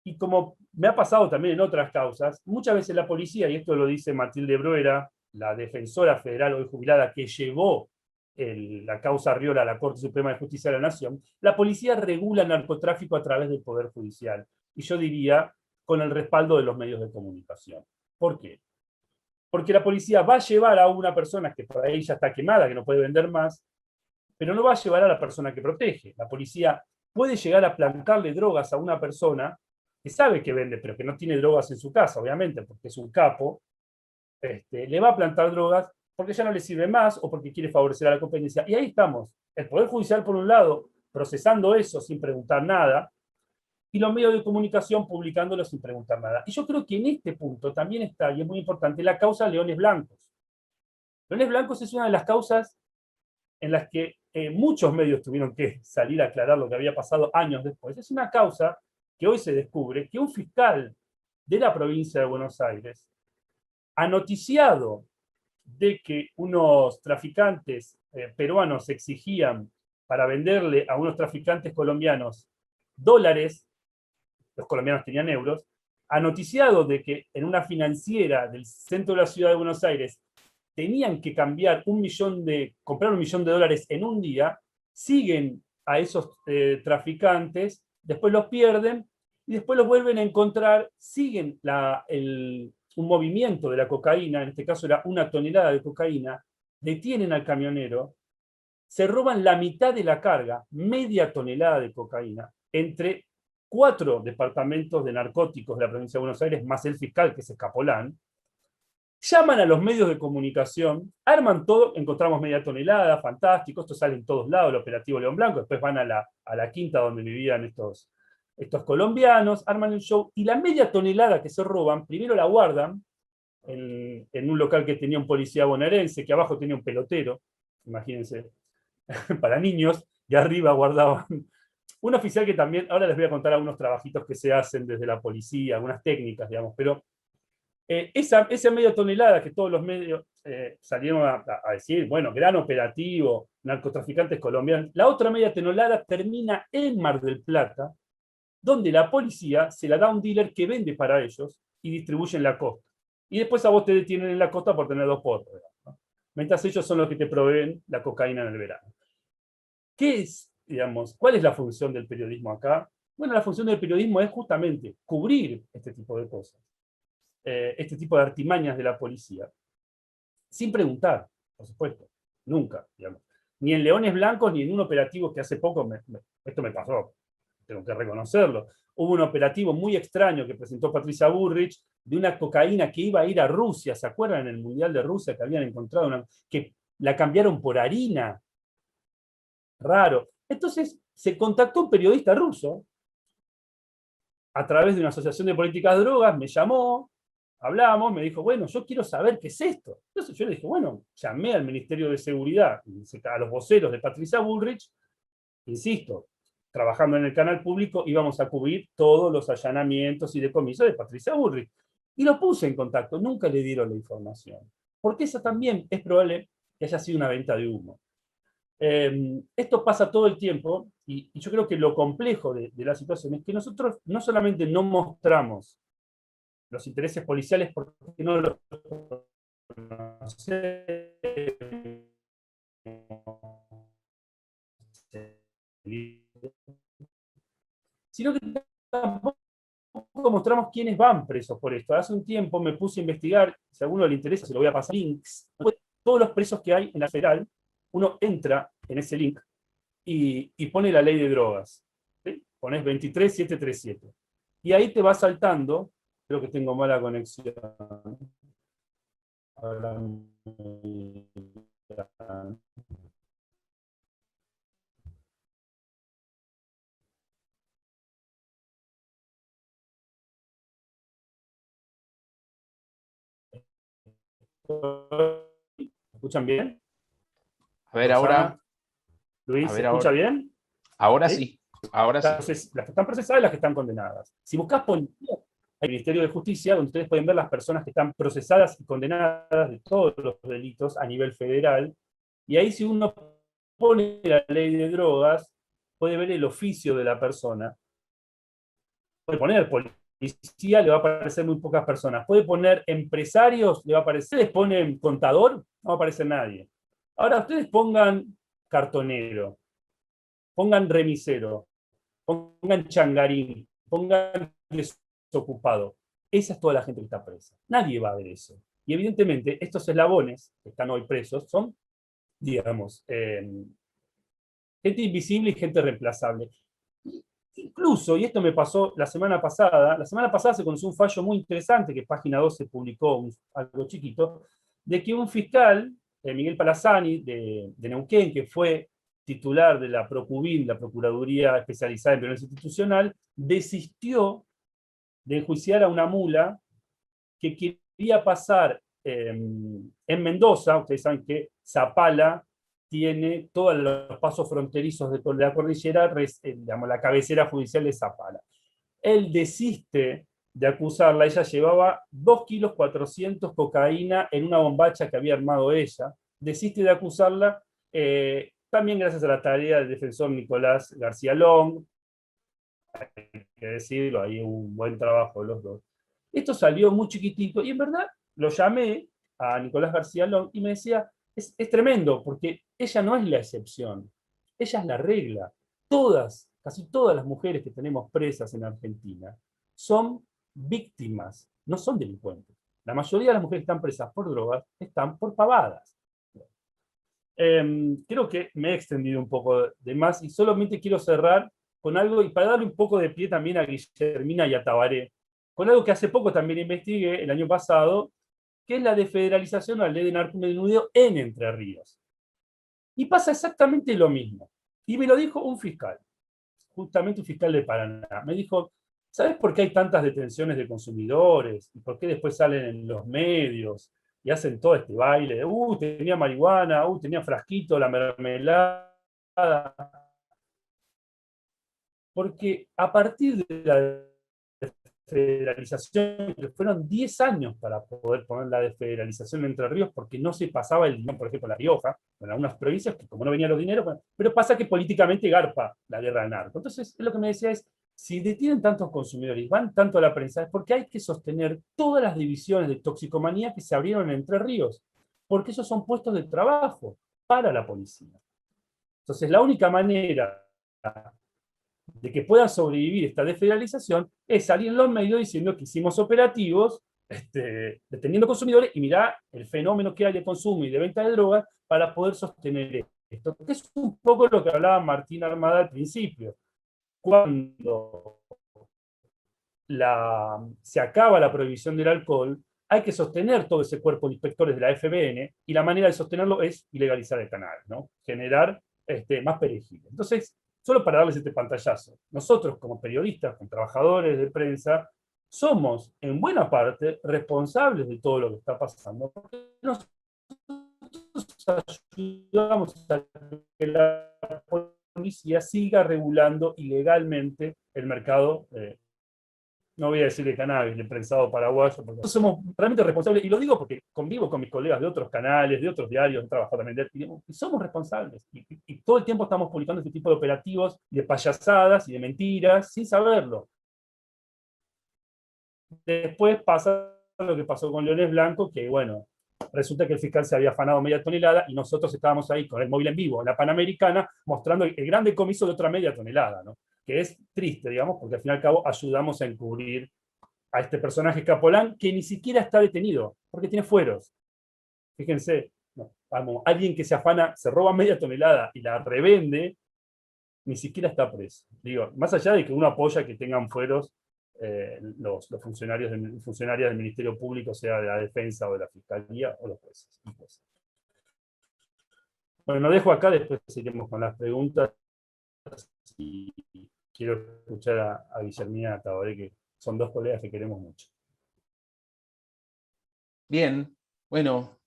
y como me ha pasado también en otras causas, muchas veces la policía, y esto lo dice Matilde Bruera, la defensora federal hoy jubilada que llevó la causa Arriola a la Corte Suprema de Justicia de la Nación, la policía regula el narcotráfico a través del Poder Judicial. Y yo diría, con el respaldo de los medios de comunicación. ¿Por qué? Porque la policía va a llevar a una persona que por ahí ya está quemada, que no puede vender más, pero no va a llevar a la persona que protege. La policía puede llegar a plantarle drogas a una persona que sabe que vende, pero que no tiene drogas en su casa, obviamente, porque es un capo, le va a plantar drogas porque ya no le sirve más o porque quiere favorecer a la competencia. Y ahí estamos. El Poder Judicial, por un lado, procesando eso sin preguntar nada, y los medios de comunicación publicándolo sin preguntar nada. Y yo creo que en este punto también está, y es muy importante, la causa Leones Blancos. Leones Blancos es una de las causas en las que muchos medios tuvieron que salir a aclarar lo que había pasado años después. Es una causa que hoy se descubre que un fiscal de la provincia de Buenos Aires ha noticiado de que unos traficantes peruanos exigían para venderle a unos traficantes colombianos dólares, los colombianos tenían euros, ha noticiado de que en una financiera del centro de la ciudad de Buenos Aires tenían que comprar $1.000.000 en un día, siguen a esos traficantes, después los pierden, y después los vuelven a encontrar, siguen un movimiento de la cocaína, en este caso era 1 tonelada de cocaína, detienen al camionero, se roban la mitad de la carga, media tonelada de cocaína, entre 4 departamentos de narcóticos de la provincia de Buenos Aires, más el fiscal, que es Escapolán, llaman a los medios de comunicación, arman todo, encontramos media tonelada, fantástico, esto sale en todos lados, el operativo León Blanco, después van a la quinta donde vivían estos colombianos, arman el show, y la media tonelada que se roban, primero la guardan en un local que tenía un policía bonaerense, que abajo tenía un pelotero, imagínense, para niños, y arriba guardaban un oficial que también, ahora les voy a contar algunos trabajitos que se hacen desde la policía, algunas técnicas, digamos, pero esa media tonelada que todos los medios salieron a decir, bueno, gran operativo, narcotraficantes colombianos, la otra media tonelada termina en Mar del Plata, donde la policía se la da a un dealer que vende para ellos y distribuye en la costa. Y después a vos te detienen en la costa por tener 2 porros, ¿no? Mientras ellos son los que te proveen la cocaína en el verano. ¿Qué es, digamos, cuál es la función del periodismo acá? Bueno, la función del periodismo es justamente cubrir este tipo de cosas, este tipo de artimañas de la policía, sin preguntar, por supuesto, nunca, digamos. Ni en Leones Blancos, ni en un operativo que hace poco, esto me pasó, tengo que reconocerlo. Hubo un operativo muy extraño que presentó Patricia Bullrich de una cocaína que iba a ir a Rusia, ¿se acuerdan en el Mundial de Rusia que habían encontrado que la cambiaron por harina? Raro. Entonces se contactó un periodista ruso a través de una asociación de políticas de drogas, me llamó, hablamos, me dijo, bueno, yo quiero saber qué es esto. Entonces yo le dije, bueno, llamé al Ministerio de Seguridad, a los voceros de Patricia Bullrich, insisto, trabajando en el canal público, íbamos a cubrir todos los allanamientos y decomisos de Patricia Bullrich. Y lo puse en contacto, nunca le dieron la información. Porque eso también es probable que haya sido una venta de humo. Esto pasa todo el tiempo, y yo creo que lo complejo de la situación es que nosotros no solamente no mostramos los intereses policiales porque no los conocemos, sino que tampoco mostramos quiénes van presos por esto. Hace un tiempo me puse a investigar, si a alguno le interesa, se lo voy a pasar, links, todos los presos que hay en la federal, uno entra en ese link y pone la ley de drogas. ¿Sí? Pones 23737. Y ahí te va saltando, creo que tengo mala conexión. Ahora, ¿me escuchan bien? A ver, Rosana, ahora. Luis, A ¿se ver, escucha ahora. bien? Ahora ¿Sí? sí. Ahora sí. Entonces, las que están procesadas y las que están condenadas. Si buscas policía, hay Ministerio de Justicia, donde ustedes pueden ver las personas que están procesadas y condenadas de todos los delitos a nivel federal, y ahí si uno pone la ley de drogas, puede ver el oficio de la persona. Puede poner policía, le va a aparecer muy pocas personas. Puede poner empresarios, le va a aparecer. Ustedes ponen contador, no va a aparecer nadie. Ahora ustedes pongan cartonero, pongan remisero, pongan changarín, pongan desocupado. Esa es toda la gente que está presa. Nadie va a ver eso. Y evidentemente estos eslabones que están hoy presos son, digamos, gente invisible y gente reemplazable. Incluso, y esto me pasó la semana pasada se conoció un fallo muy interesante que Página 12 publicó, algo chiquito, de que un fiscal, Miguel Palazani, de Neuquén, que fue titular de la Procubin, la Procuraduría Especializada en Violencia Institucional, desistió de enjuiciar a una mula que quería pasar en Mendoza. Ustedes saben que Zapala tiene todos los pasos fronterizos de la cordillera, digamos, la cabecera judicial de Zapala. Él desiste de acusarla, ella llevaba 2,4 kilos cocaína en una bombacha que había armado ella, desiste de acusarla, también gracias a la tarea del defensor Nicolás García Long, hay que decirlo, ahí hubo un buen trabajo de los dos. Esto salió muy chiquitito, y en verdad lo llamé a Nicolás García Long y me decía, es tremendo, porque ella no es la excepción, ella es la regla. Casi todas las mujeres que tenemos presas en Argentina son víctimas, no son delincuentes. La mayoría de las mujeres que están presas por drogas están por pavadas. Creo que me he extendido un poco de más y solamente quiero cerrar con algo, y para darle un poco de pie también a Guillermina y a Tabaré, con algo que hace poco también investigué, el año pasado, que es la desfederalización de la ley de narcomenudeo en Entre Ríos. Y pasa exactamente lo mismo. Y me lo dijo un fiscal, justamente un fiscal de Paraná. Me dijo, ¿sabes por qué hay tantas detenciones de consumidores? ¿Y por qué después salen en los medios y hacen todo este baile de, tenía marihuana, tenía frasquito, la mermelada? Porque a partir de la desfederalización, que fueron 10 años para poder poner la desfederalización en Entre Ríos, porque no se pasaba el dinero, por ejemplo, en La Rioja, en algunas provincias, que como no venían los dineros, bueno, pero pasa que políticamente garpa la guerra del narco. Entonces, lo que me decía es, si detienen tantos consumidores y van tanto a la prensa, es porque hay que sostener todas las divisiones de toxicomanía que se abrieron en Entre Ríos, porque esos son puestos de trabajo para la policía. Entonces, la única manera de que pueda sobrevivir esta desfederalización es salir en los medios diciendo que hicimos operativos deteniendo consumidores y mirá el fenómeno que hay de consumo y de venta de drogas para poder sostener esto. Que es un poco lo que hablaba Martín Armada al principio. Cuando se acaba la prohibición del alcohol, hay que sostener todo ese cuerpo de inspectores de la FBN, y la manera de sostenerlo es ilegalizar el canal, ¿no? Generar más perejil. Entonces, solo para darles este pantallazo, nosotros como periodistas, como trabajadores de prensa, somos en buena parte responsables de todo lo que está pasando, porque nosotros ayudamos a que la policía siga regulando ilegalmente el mercado, no voy a decir de cannabis, de prensado paraguayo, porque somos realmente responsables, y lo digo porque convivo con mis colegas de otros canales, de otros diarios, he trabajado también, y somos responsables, y todo el tiempo estamos publicando este tipo de operativos, de payasadas y de mentiras, sin saberlo. Después pasa lo que pasó con Leones Blanco, que bueno, resulta que el fiscal se había afanado media tonelada y nosotros estábamos ahí con el móvil en vivo en la Panamericana mostrando el gran decomiso de otra media tonelada, ¿no? Que es triste, digamos, porque al fin y al cabo ayudamos a encubrir a este personaje Capolán, que ni siquiera está detenido, porque tiene fueros. Fíjense, no, vamos, alguien que se afana, se roba media tonelada y la revende, ni siquiera está preso. Digo, más allá de que uno apoya que tengan fueros los funcionarias del Ministerio Público, sea de la Defensa o de la Fiscalía, o los jueces. Bueno, lo dejo acá, después seguiremos con las preguntas, y quiero escuchar a Guillermina Tabaré, que son dos colegas que queremos mucho. Bien, bueno,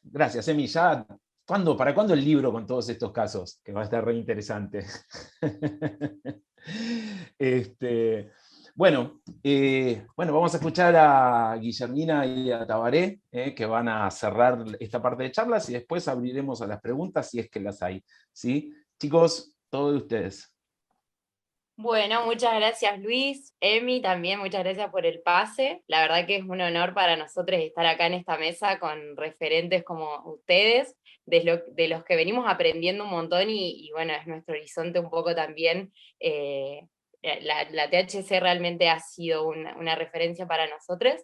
gracias, Emi. Ya, ¿para cuándo el libro con todos estos casos? Que va a estar re interesante. Bueno, vamos a escuchar a Guillermina y a Tabaré, que van a cerrar esta parte de charlas, y después abriremos a las preguntas si es que las hay. ¿Sí? Chicos, todo de ustedes. Bueno, muchas gracias Luis, Emi también, muchas gracias por el pase. La verdad que es un honor para nosotros estar acá en esta mesa con referentes como ustedes, de los que venimos aprendiendo un montón, y bueno, es nuestro horizonte un poco también. La THC realmente ha sido una referencia para nosotros.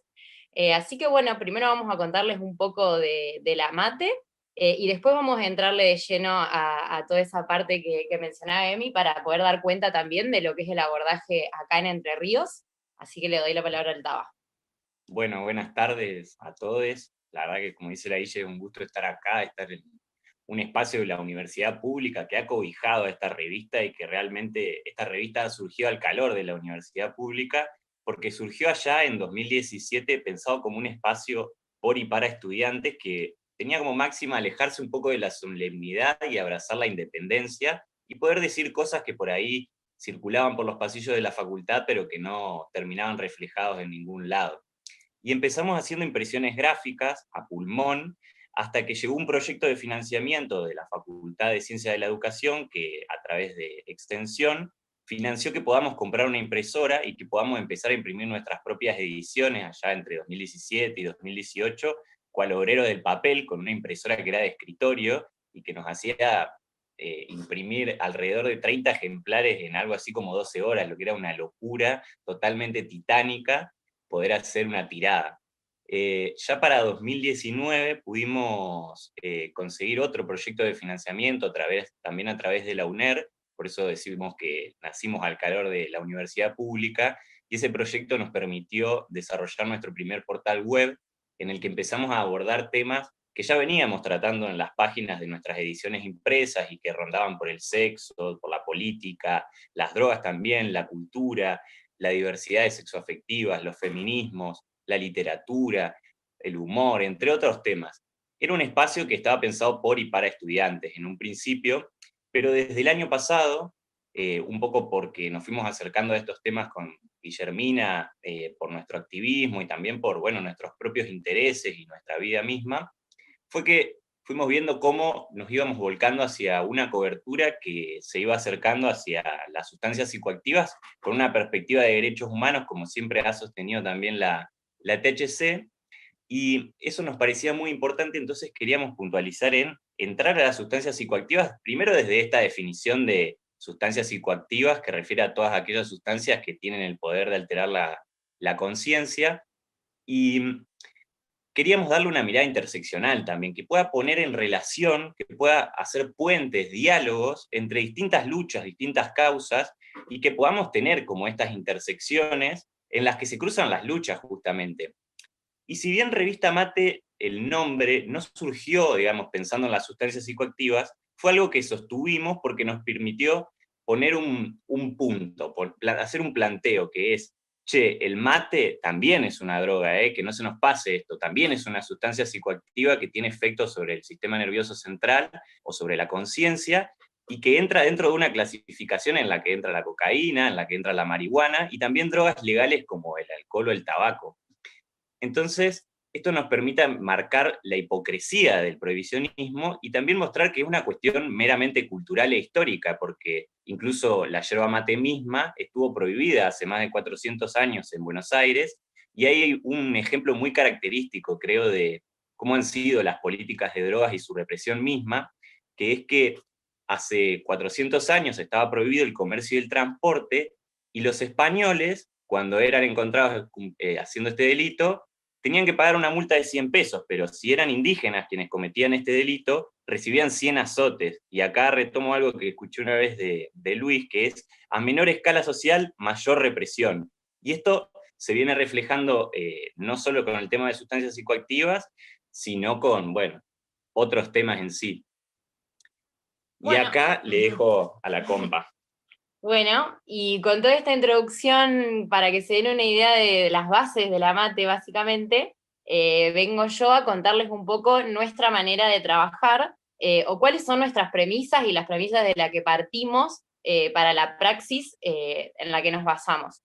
Así que bueno, primero vamos a contarles un poco de la mate. Y después vamos a entrarle de lleno a toda esa parte que mencionaba Emi, para poder dar cuenta también de lo que es el abordaje acá en Entre Ríos. Así que le doy la palabra al Taba. Bueno, buenas tardes a todos. La verdad que, como dice la Guille, es un gusto estar acá, estar en un espacio de la universidad pública que ha cobijado a esta revista, y que realmente esta revista surgió al calor de la universidad pública, porque surgió allá en 2017 pensado como un espacio por y para estudiantes que tenía como máxima alejarse un poco de la solemnidad y abrazar la independencia, y poder decir cosas que por ahí circulaban por los pasillos de la facultad, pero que no terminaban reflejados en ningún lado. Y empezamos haciendo impresiones gráficas a pulmón, hasta que llegó un proyecto de financiamiento de la Facultad de Ciencias de la Educación, que a través de Extensión financió que podamos comprar una impresora y que podamos empezar a imprimir nuestras propias ediciones allá entre 2017 y 2018, cual obrero del papel, con una impresora que era de escritorio y que nos hacía imprimir alrededor de 30 ejemplares en algo así como 12 horas, lo que era una locura totalmente titánica poder hacer una tirada. Ya para 2019 pudimos conseguir otro proyecto de financiamiento, también a través de la UNER, por eso decimos que nacimos al calor de la universidad pública, y ese proyecto nos permitió desarrollar nuestro primer portal web, en el que empezamos a abordar temas que ya veníamos tratando en las páginas de nuestras ediciones impresas, y que rondaban por el sexo, por la política, las drogas también, la cultura, la diversidad de sexoafectivas, los feminismos, la literatura, el humor, entre otros temas. Era un espacio que estaba pensado por y para estudiantes en un principio, pero desde el año pasado, un poco porque nos fuimos acercando a estos temas con Guillermina, por nuestro activismo y también por nuestros propios intereses y nuestra vida misma, fue que fuimos viendo cómo nos íbamos volcando hacia una cobertura que se iba acercando hacia las sustancias psicoactivas con una perspectiva de derechos humanos, como siempre ha sostenido también la THC, y eso nos parecía muy importante, entonces queríamos puntualizar en entrar a las sustancias psicoactivas, primero desde esta definición de sustancias psicoactivas, que refiere a todas aquellas sustancias que tienen el poder de alterar la conciencia, y queríamos darle una mirada interseccional también, que pueda poner en relación, que pueda hacer puentes, diálogos entre distintas luchas, distintas causas, y que podamos tener como estas intersecciones en las que se cruzan las luchas justamente. Y si bien Revista Mate, el nombre no surgió, digamos, pensando en las sustancias psicoactivas, fue algo que sostuvimos porque nos permitió poner un punto, hacer un planteo que es, che, el mate también es una droga, que no se nos pase esto, también es una sustancia psicoactiva que tiene efectos sobre el sistema nervioso central o sobre la conciencia, y que entra dentro de una clasificación en la que entra la cocaína, en la que entra la marihuana, y también drogas legales como el alcohol o el tabaco. Entonces, esto nos permite marcar la hipocresía del prohibicionismo y también mostrar que es una cuestión meramente cultural e histórica, porque incluso la yerba mate misma estuvo prohibida hace más de 400 años en Buenos Aires, y hay un ejemplo muy característico, creo, de cómo han sido las políticas de drogas y su represión misma, que es que hace 400 años estaba prohibido el comercio y el transporte, y los españoles, cuando eran encontrados haciendo este delito, tenían que pagar una multa de 100 pesos, pero si eran indígenas quienes cometían este delito, recibían 100 azotes. Y acá retomo algo que escuché una vez de Luis, que es, a menor escala social, mayor represión. Y esto se viene reflejando no solo con el tema de sustancias psicoactivas, sino con, bueno, otros temas en sí. Bueno, y acá le dejo a la compa. Bueno, y con toda esta introducción, para que se den una idea de las bases de la mate, básicamente, vengo yo a contarles un poco nuestra manera de trabajar, o cuáles son nuestras premisas y las premisas de las que partimos para la praxis en la que nos basamos.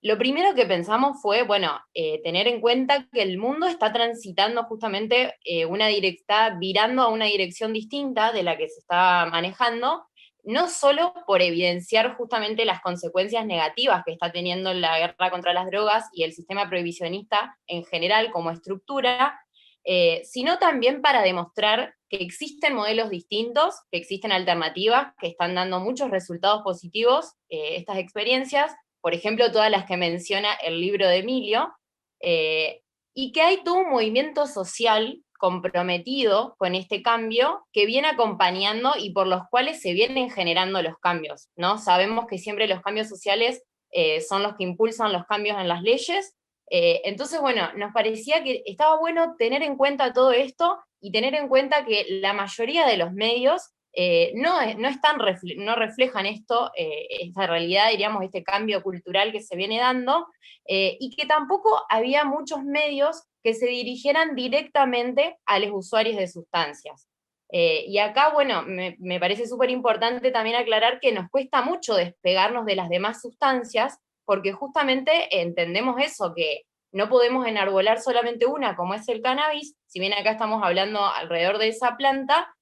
Lo primero que pensamos fue, bueno, tener en cuenta que el mundo está transitando justamente está virando a una dirección distinta de la que se está manejando, no solo por evidenciar justamente las consecuencias negativas que está teniendo la guerra contra las drogas y el sistema prohibicionista en general como estructura, sino también para demostrar que existen modelos distintos, que existen alternativas, que están dando muchos resultados positivos, estas experiencias, por ejemplo, todas las que menciona el libro de Emilio, y que hay todo un movimiento social comprometido con este cambio que viene acompañando y por los cuales se vienen generando los cambios, ¿no? Sabemos que siempre los cambios sociales son los que impulsan los cambios en las leyes, entonces, bueno, nos parecía que estaba bueno tener en cuenta todo esto y tener en cuenta que la mayoría de los medios no reflejan esto, esta realidad, diríamos, este cambio cultural que se viene dando, y que tampoco había muchos medios que se dirigieran directamente a los usuarios de sustancias. Y acá, bueno, me parece súper importante también aclarar que nos cuesta mucho despegarnos de las demás sustancias, porque justamente entendemos eso, que no podemos enarbolar solamente una, como es el cannabis, si bien acá estamos hablando alrededor de esa planta,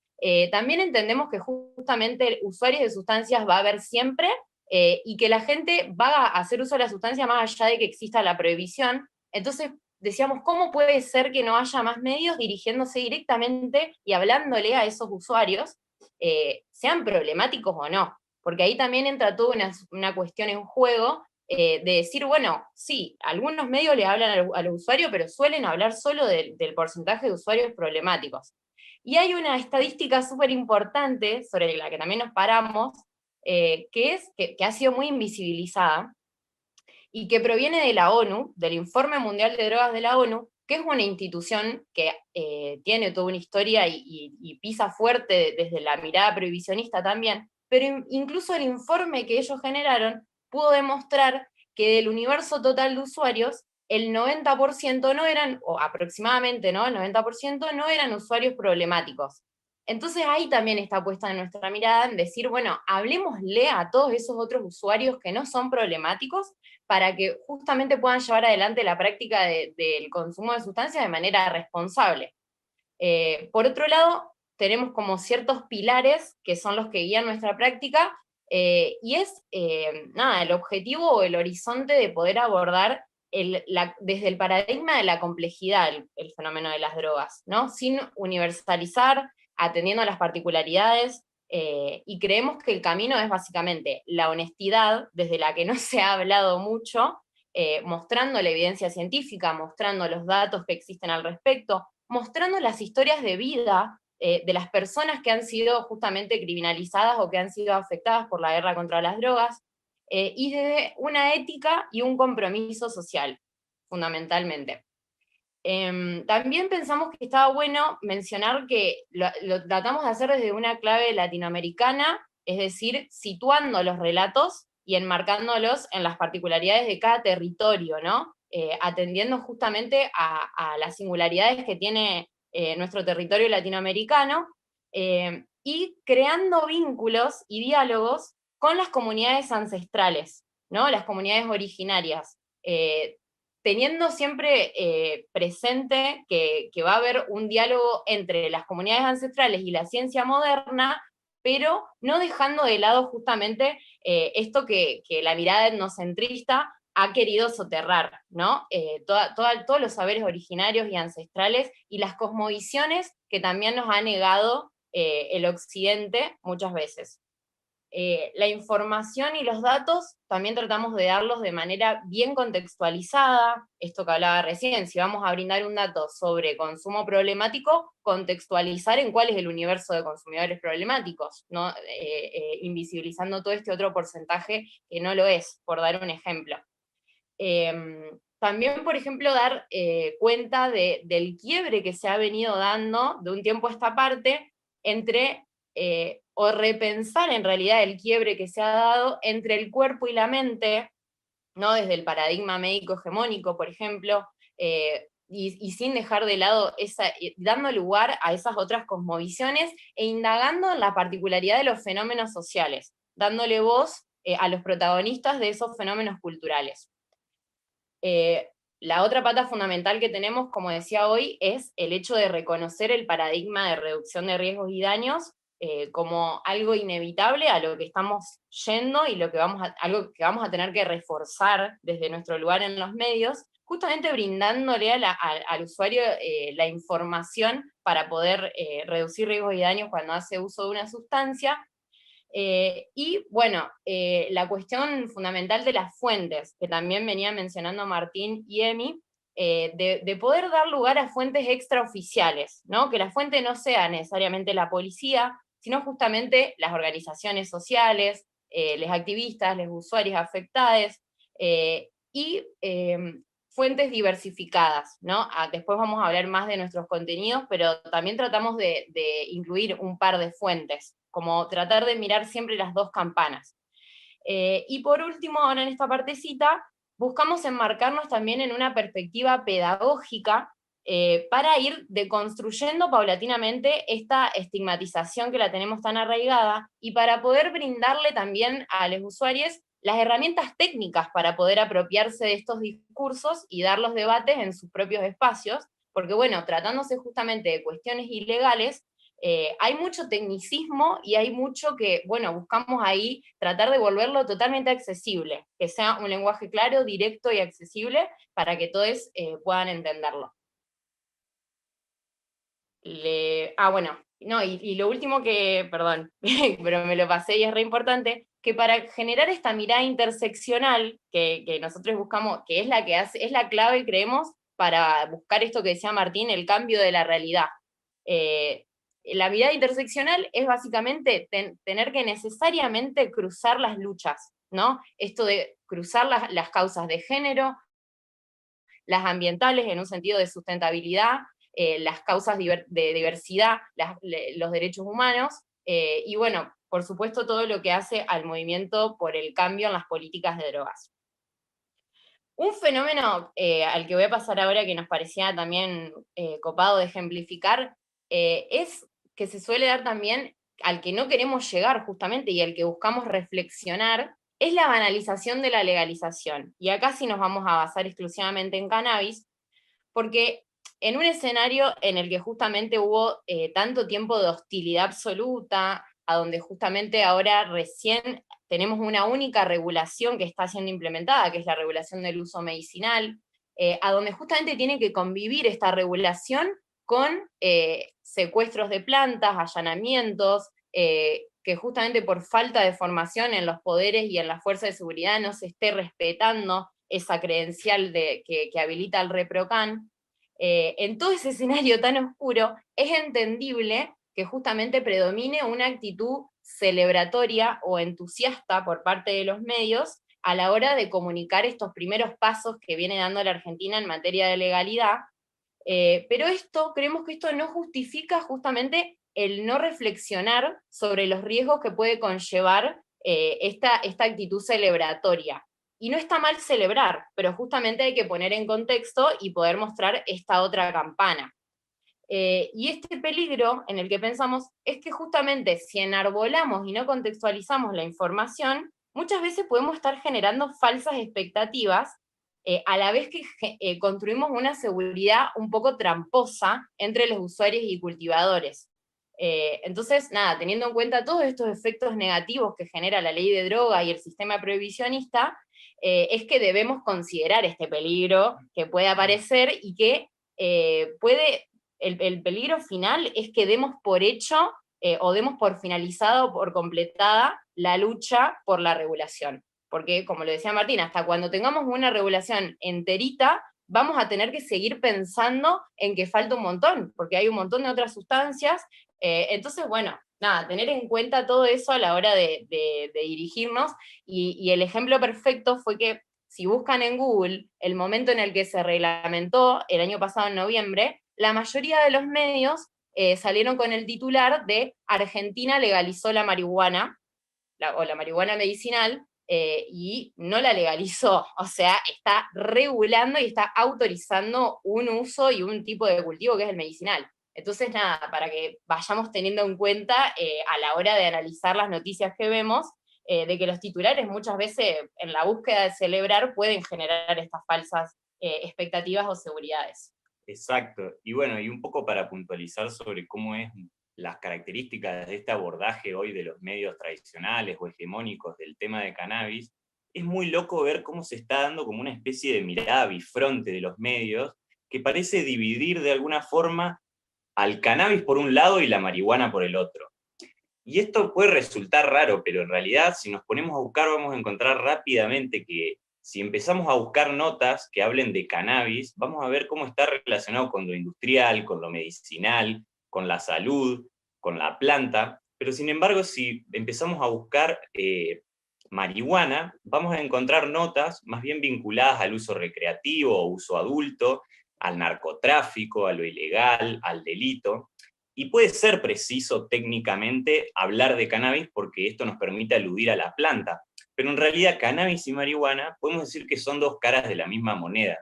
también entendemos que justamente usuarios de sustancias va a haber siempre, y que la gente va a hacer uso de la sustancia más allá de que exista la prohibición. Entonces decíamos, ¿cómo puede ser que no haya más medios dirigiéndose directamente y hablándole a esos usuarios, sean problemáticos o no? Porque ahí también entra toda una cuestión en juego, de decir, bueno, sí, algunos medios le hablan al usuario, pero suelen hablar solo del porcentaje de usuarios problemáticos. Y hay una estadística súper importante sobre la que también nos paramos, que ha sido muy invisibilizada, y que proviene de la ONU, del Informe Mundial de Drogas de la ONU, que es una institución que tiene toda una historia y pisa fuerte desde la mirada prohibicionista también, pero incluso el informe que ellos generaron pudo demostrar que del universo total de usuarios, el 90% no eran, o aproximadamente, ¿no? El 90% no eran usuarios problemáticos. Entonces ahí también está puesta nuestra mirada en decir, bueno, hablemosle a todos esos otros usuarios que no son problemáticos para que justamente puedan llevar adelante la práctica del consumo de sustancias de manera responsable. Por otro lado, tenemos como ciertos pilares que son los que guían nuestra práctica, y es el objetivo o el horizonte de poder abordar desde el paradigma de la complejidad el fenómeno de las drogas, ¿no? Sin universalizar, atendiendo a las particularidades, y creemos que el camino es básicamente la honestidad, desde la que no se ha hablado mucho, mostrando la evidencia científica, mostrando los datos que existen al respecto, mostrando las historias de vida de las personas que han sido justamente criminalizadas o que han sido afectadas por la guerra contra las drogas, y desde una ética y un compromiso social, fundamentalmente. También pensamos que estaba bueno mencionar que lo tratamos de hacer desde una clave latinoamericana, es decir, situando los relatos y enmarcándolos en las particularidades de cada territorio, ¿no? Atendiendo justamente a las singularidades que tiene nuestro territorio latinoamericano, y creando vínculos y diálogos con las comunidades ancestrales, ¿no? Las comunidades originarias, teniendo siempre presente que va a haber un diálogo entre las comunidades ancestrales y la ciencia moderna, pero no dejando de lado justamente esto que la mirada etnocentrista ha querido soterrar, ¿no? Todos los saberes originarios y ancestrales y las cosmovisiones que también nos ha negado el Occidente muchas veces. La información y los datos también tratamos de darlos de manera bien contextualizada, esto que hablaba recién, si vamos a brindar un dato sobre consumo problemático, contextualizar en cuál es el universo de consumidores problemáticos, ¿no? Invisibilizando todo este otro porcentaje que no lo es, por dar un ejemplo. También, por ejemplo, dar cuenta del quiebre que se ha venido dando de un tiempo a esta parte entre, o repensar en realidad el quiebre que se ha dado entre el cuerpo y la mente, ¿no? Desde el paradigma médico hegemónico, por ejemplo, y sin dejar de lado dando lugar a esas otras cosmovisiones e indagando en la particularidad de los fenómenos sociales, dándole voz a los protagonistas de esos fenómenos culturales. La otra pata fundamental que tenemos, como decía hoy, es el hecho de reconocer el paradigma de reducción de riesgos y daños como algo inevitable a lo que estamos yendo y algo que vamos a tener que reforzar desde nuestro lugar en los medios, justamente brindándole al usuario la información para poder reducir riesgos y daños cuando hace uso de una sustancia. Y bueno, la cuestión fundamental de las fuentes, que también venía mencionando Martín y Emi, de poder dar lugar a fuentes extraoficiales, ¿no? Que la fuente no sea necesariamente la policía, sino justamente las organizaciones sociales, los activistas, los usuarios afectados, y fuentes diversificadas, ¿no? Después vamos a hablar más de nuestros contenidos, pero también tratamos de incluir un par de fuentes, como tratar de mirar siempre las dos campanas. Y por último, ahora en esta partecita, buscamos enmarcarnos también en una perspectiva pedagógica para ir deconstruyendo paulatinamente esta estigmatización que la tenemos tan arraigada, y para poder brindarle también a los usuarios las herramientas técnicas para poder apropiarse de estos discursos y dar los debates en sus propios espacios, porque bueno, tratándose justamente de cuestiones ilegales, hay mucho tecnicismo y hay mucho que, bueno, buscamos ahí tratar de volverlo totalmente accesible, que sea un lenguaje claro, directo y accesible para que todos puedan entenderlo. Bueno, no, y lo último que, perdón, pero me lo pasé y es re importante, que para generar esta mirada interseccional que nosotros buscamos, que es la que es la clave, creemos, para buscar esto que decía Martín, el cambio de la realidad. La mirada interseccional es básicamente tener que necesariamente cruzar las luchas, ¿no? Esto de cruzar las causas de género, las ambientales en un sentido de sustentabilidad, las causas de diversidad, los derechos humanos, y bueno, por supuesto todo lo que hace al movimiento por el cambio en las políticas de drogas. Un fenómeno al que voy a pasar ahora, que nos parecía también copado de ejemplificar, es que se suele dar también al que no queremos llegar justamente y al que buscamos reflexionar, es la banalización de la legalización. Y acá sí nos vamos a basar exclusivamente en cannabis, porque en un escenario en el que justamente hubo tanto tiempo de hostilidad absoluta, a donde justamente ahora recién tenemos una única regulación que está siendo implementada, que es la regulación del uso medicinal, a donde justamente tiene que convivir esta regulación con secuestros de plantas, allanamientos, que justamente por falta de formación en los poderes y en la fuerza de seguridad no se esté respetando esa credencial que habilita el ReproCan. En todo ese escenario tan oscuro, es entendible que justamente predomine una actitud celebratoria o entusiasta por parte de los medios a la hora de comunicar estos primeros pasos que viene dando la Argentina en materia de legalidad, pero creemos que esto no justifica justamente el no reflexionar sobre los riesgos que puede conllevar esta actitud celebratoria. Y no está mal celebrar, pero justamente hay que poner en contexto y poder mostrar esta otra campana. Y este peligro en el que pensamos es que justamente si enarbolamos y no contextualizamos la información, muchas veces podemos estar generando falsas expectativas, a la vez que construimos una seguridad un poco tramposa entre los usuarios y cultivadores. Entonces, nada, teniendo en cuenta todos estos efectos negativos que genera la ley de droga y el sistema prohibicionista, es que debemos considerar este peligro que puede aparecer y que el peligro final es que demos por hecho o demos por finalizada o por completada la lucha por la regulación. Porque, como lo decía Martín, hasta cuando tengamos una regulación enterita, vamos a tener que seguir pensando en que falta un montón, porque hay un montón de otras sustancias. Entonces, bueno, nada, tener en cuenta todo eso a la hora de dirigirnos, y el ejemplo perfecto fue que si buscan en Google el momento en el que se reglamentó, el año pasado en noviembre, la mayoría de los medios salieron con el titular de Argentina legalizó la marihuana, o la marihuana medicinal, y no la legalizó, o sea, está regulando y está autorizando un uso y un tipo de cultivo que es el medicinal. Entonces, nada, para que vayamos teniendo en cuenta a la hora de analizar las noticias que vemos, de que los titulares muchas veces en la búsqueda de celebrar pueden generar estas falsas expectativas o seguridades. Exacto. Y bueno, y un poco para puntualizar sobre cómo es las características de este abordaje hoy de los medios tradicionales o hegemónicos del tema de cannabis, es muy loco ver cómo se está dando como una especie de mirada bifronte de los medios que parece dividir de alguna forma al cannabis por un lado y la marihuana por el otro. Y esto puede resultar raro, pero en realidad si nos ponemos a buscar vamos a encontrar rápidamente que si empezamos a buscar notas que hablen de cannabis, vamos a ver cómo está relacionado con lo industrial, con lo medicinal, con la salud, con la planta, pero sin embargo si empezamos a buscar marihuana, vamos a encontrar notas más bien vinculadas al uso recreativo o uso adulto, al narcotráfico, a lo ilegal, al delito. Y puede ser preciso técnicamente hablar de cannabis porque esto nos permite aludir a la planta, pero en realidad cannabis y marihuana podemos decir que son dos caras de la misma moneda.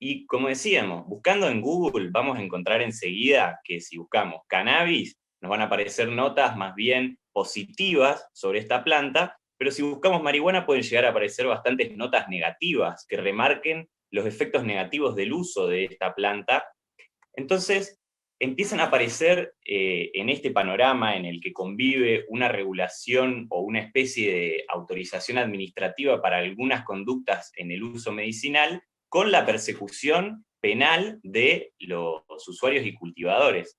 Y como decíamos, buscando en Google vamos a encontrar enseguida que si buscamos cannabis, nos van a aparecer notas más bien positivas sobre esta planta, pero si buscamos marihuana pueden llegar a aparecer bastantes notas negativas que remarquen los efectos negativos del uso de esta planta. Entonces, empiezan a aparecer en este panorama en el que convive una regulación o una especie de autorización administrativa para algunas conductas en el uso medicinal, con la persecución penal de los usuarios y cultivadores.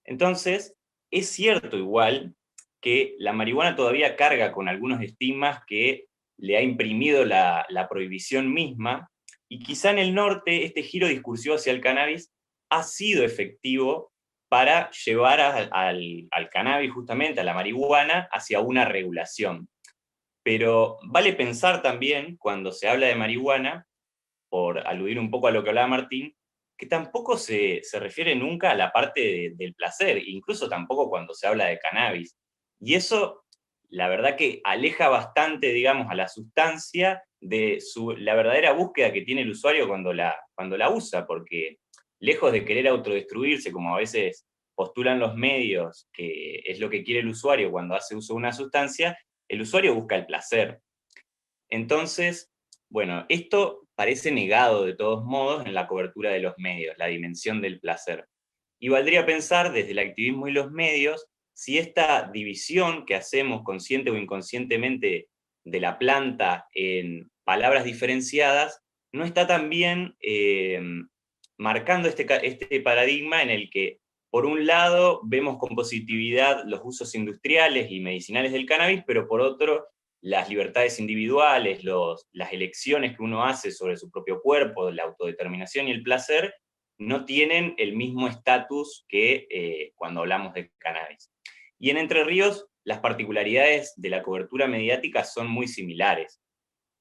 Entonces, es cierto igual que la marihuana todavía carga con algunos estigmas que le ha imprimido la prohibición misma, y quizá en el norte este giro discursivo hacia el cannabis ha sido efectivo para llevar al cannabis, justamente a la marihuana, hacia una regulación. Pero vale pensar también, cuando se habla de marihuana, por aludir un poco a lo que hablaba Martín, que tampoco se refiere nunca a la parte del placer, incluso tampoco cuando se habla de cannabis. Y eso, la verdad que aleja bastante, digamos, a la sustancia de la verdadera búsqueda que tiene el usuario cuando la usa, porque lejos de querer autodestruirse, como a veces postulan los medios, que es lo que quiere el usuario cuando hace uso de una sustancia, el usuario busca el placer. Entonces, bueno, esto parece negado de todos modos en la cobertura de los medios, la dimensión del placer. Y valdría pensar desde el activismo y los medios si esta división que hacemos consciente o inconscientemente de la planta en palabras diferenciadas no está también marcando este paradigma en el que, por un lado, vemos con positividad los usos industriales y medicinales del cannabis, pero por otro, las libertades individuales, las elecciones que uno hace sobre su propio cuerpo, la autodeterminación y el placer, no tienen el mismo estatus que cuando hablamos de cannabis. Y en Entre Ríos, las particularidades de la cobertura mediática son muy similares.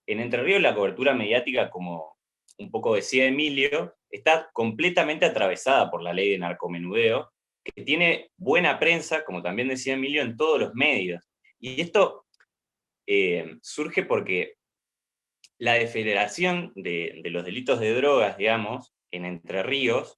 En Entre Ríos, la cobertura mediática, como un poco decía Emilio, está completamente atravesada por la ley de narcomenudeo, que tiene buena prensa, como también decía Emilio, en todos los medios. Y esto surge porque la Federación de los Delitos de Drogas, digamos, en Entre Ríos,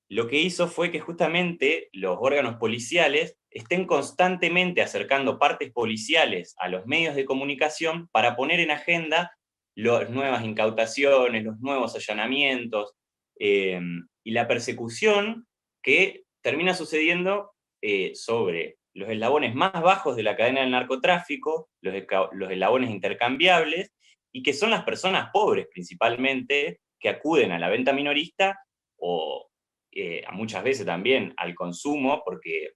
lo que hizo fue que justamente los órganos policiales estén constantemente acercando partes policiales a los medios de comunicación para poner en agenda las nuevas incautaciones, los nuevos allanamientos, y la persecución que termina sucediendo sobre los eslabones más bajos de la cadena del narcotráfico, los eslabones intercambiables, y que son las personas pobres principalmente que acuden a la venta minorista o muchas veces también al consumo, porque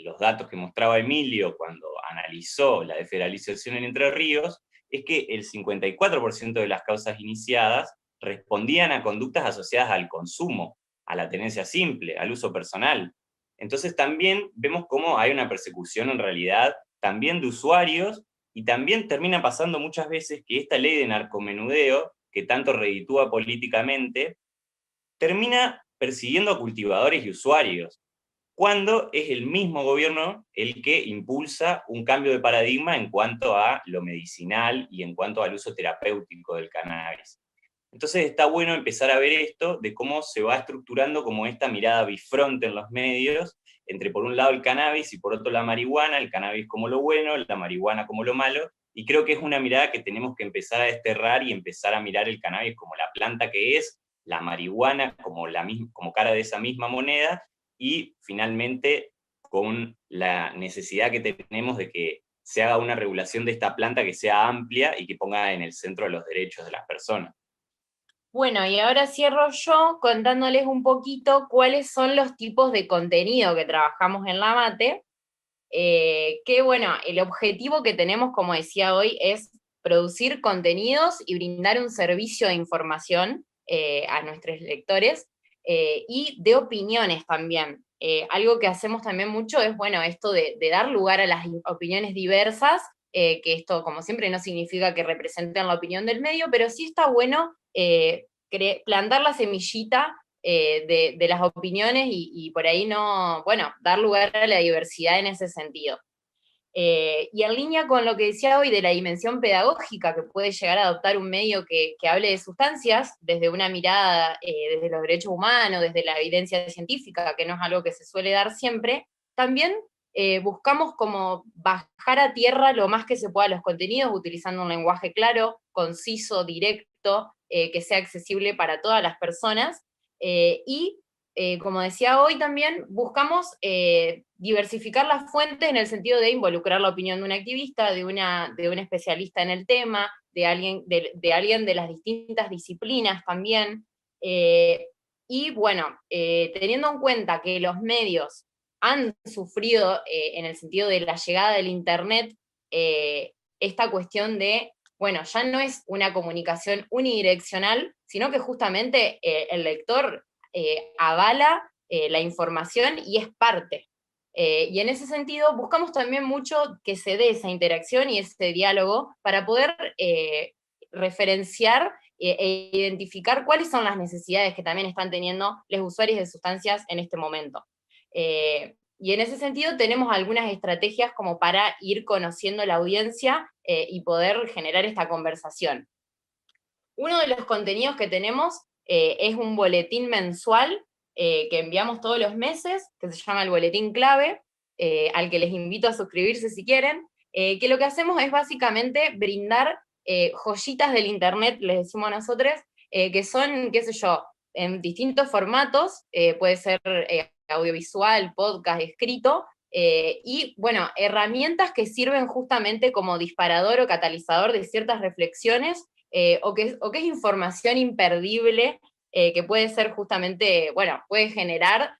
los datos que mostraba Emilio cuando analizó la desfederalización en Entre Ríos, es que el 54% de las causas iniciadas respondían a conductas asociadas al consumo, a la tenencia simple, al uso personal. Entonces también vemos cómo hay una persecución en realidad también de usuarios, y también termina pasando muchas veces que esta ley de narcomenudeo, que tanto reditúa políticamente, termina persiguiendo a cultivadores y usuarios, cuando es el mismo gobierno el que impulsa un cambio de paradigma en cuanto a lo medicinal y en cuanto al uso terapéutico del cannabis. Entonces está bueno empezar a ver esto, de cómo se va estructurando como esta mirada bifronte en los medios, entre por un lado el cannabis y por otro la marihuana, el cannabis como lo bueno, la marihuana como lo malo, y creo que es una mirada que tenemos que empezar a desterrar y empezar a mirar el cannabis como la planta que es, la marihuana como cara de esa misma moneda, y finalmente con la necesidad que tenemos de que se haga una regulación de esta planta que sea amplia y que ponga en el centro los derechos de las personas. Bueno, y ahora cierro yo contándoles un poquito cuáles son los tipos de contenido que trabajamos en la Mate, que bueno, el objetivo que tenemos, como decía hoy, es producir contenidos y brindar un servicio de información a nuestros lectores, y de opiniones también. Algo que hacemos también mucho es, bueno, esto de dar lugar a las opiniones diversas, que esto, como siempre, no significa que representen la opinión del medio, pero sí está bueno plantar la semillita de las opiniones y por ahí no, bueno, dar lugar a la diversidad en ese sentido. Y en línea con lo que decía hoy de la dimensión pedagógica que puede llegar a adoptar un medio que hable de sustancias desde una mirada desde los derechos humanos, desde la evidencia científica, que no es algo que se suele dar siempre, también buscamos como bajar a tierra lo más que se pueda los contenidos, utilizando un lenguaje claro, conciso, directo, que sea accesible para todas las personas, y como decía hoy también, buscamos diversificar las fuentes en el sentido de involucrar la opinión de un activista, de un especialista en el tema, de alguien de las distintas disciplinas también. Y bueno, teniendo en cuenta que los medios han sufrido, en el sentido de la llegada del Internet, esta cuestión de, bueno, ya no es una comunicación unidireccional, sino que justamente el lector avala la información y es parte. Y en ese sentido buscamos también mucho que se dé esa interacción y ese diálogo para poder referenciar e identificar cuáles son las necesidades que también están teniendo los usuarios de sustancias en este momento. Y en ese sentido tenemos algunas estrategias como para ir conociendo la audiencia y poder generar esta conversación. Uno de los contenidos que tenemos es un boletín mensual que enviamos todos los meses, que se llama el Boletín Clave, al que les invito a suscribirse si quieren, que lo que hacemos es básicamente brindar joyitas del internet, les decimos nosotros, que son, qué sé yo, en distintos formatos, puede ser audiovisual, podcast, escrito, y bueno, herramientas que sirven justamente como disparador o catalizador de ciertas reflexiones, o que es información imperdible, que puede ser justamente, bueno, puede generar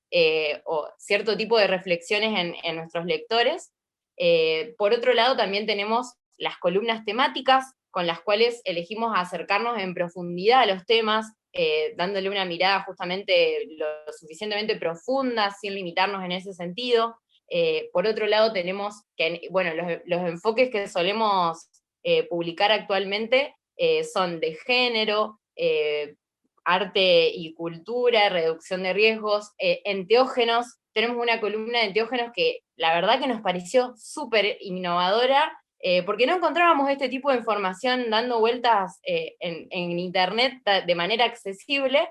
o cierto tipo de reflexiones en nuestros lectores. Por otro lado, también tenemos las columnas temáticas, con las cuales elegimos acercarnos en profundidad a los temas, dándole una mirada justamente lo suficientemente profunda, sin limitarnos en ese sentido. Por otro lado, tenemos que, bueno, los enfoques que solemos publicar actualmente son de género, arte y cultura, reducción de riesgos, enteógenos. Tenemos una columna de enteógenos que la verdad que nos pareció súper innovadora, porque no encontrábamos este tipo de información dando vueltas en internet de manera accesible,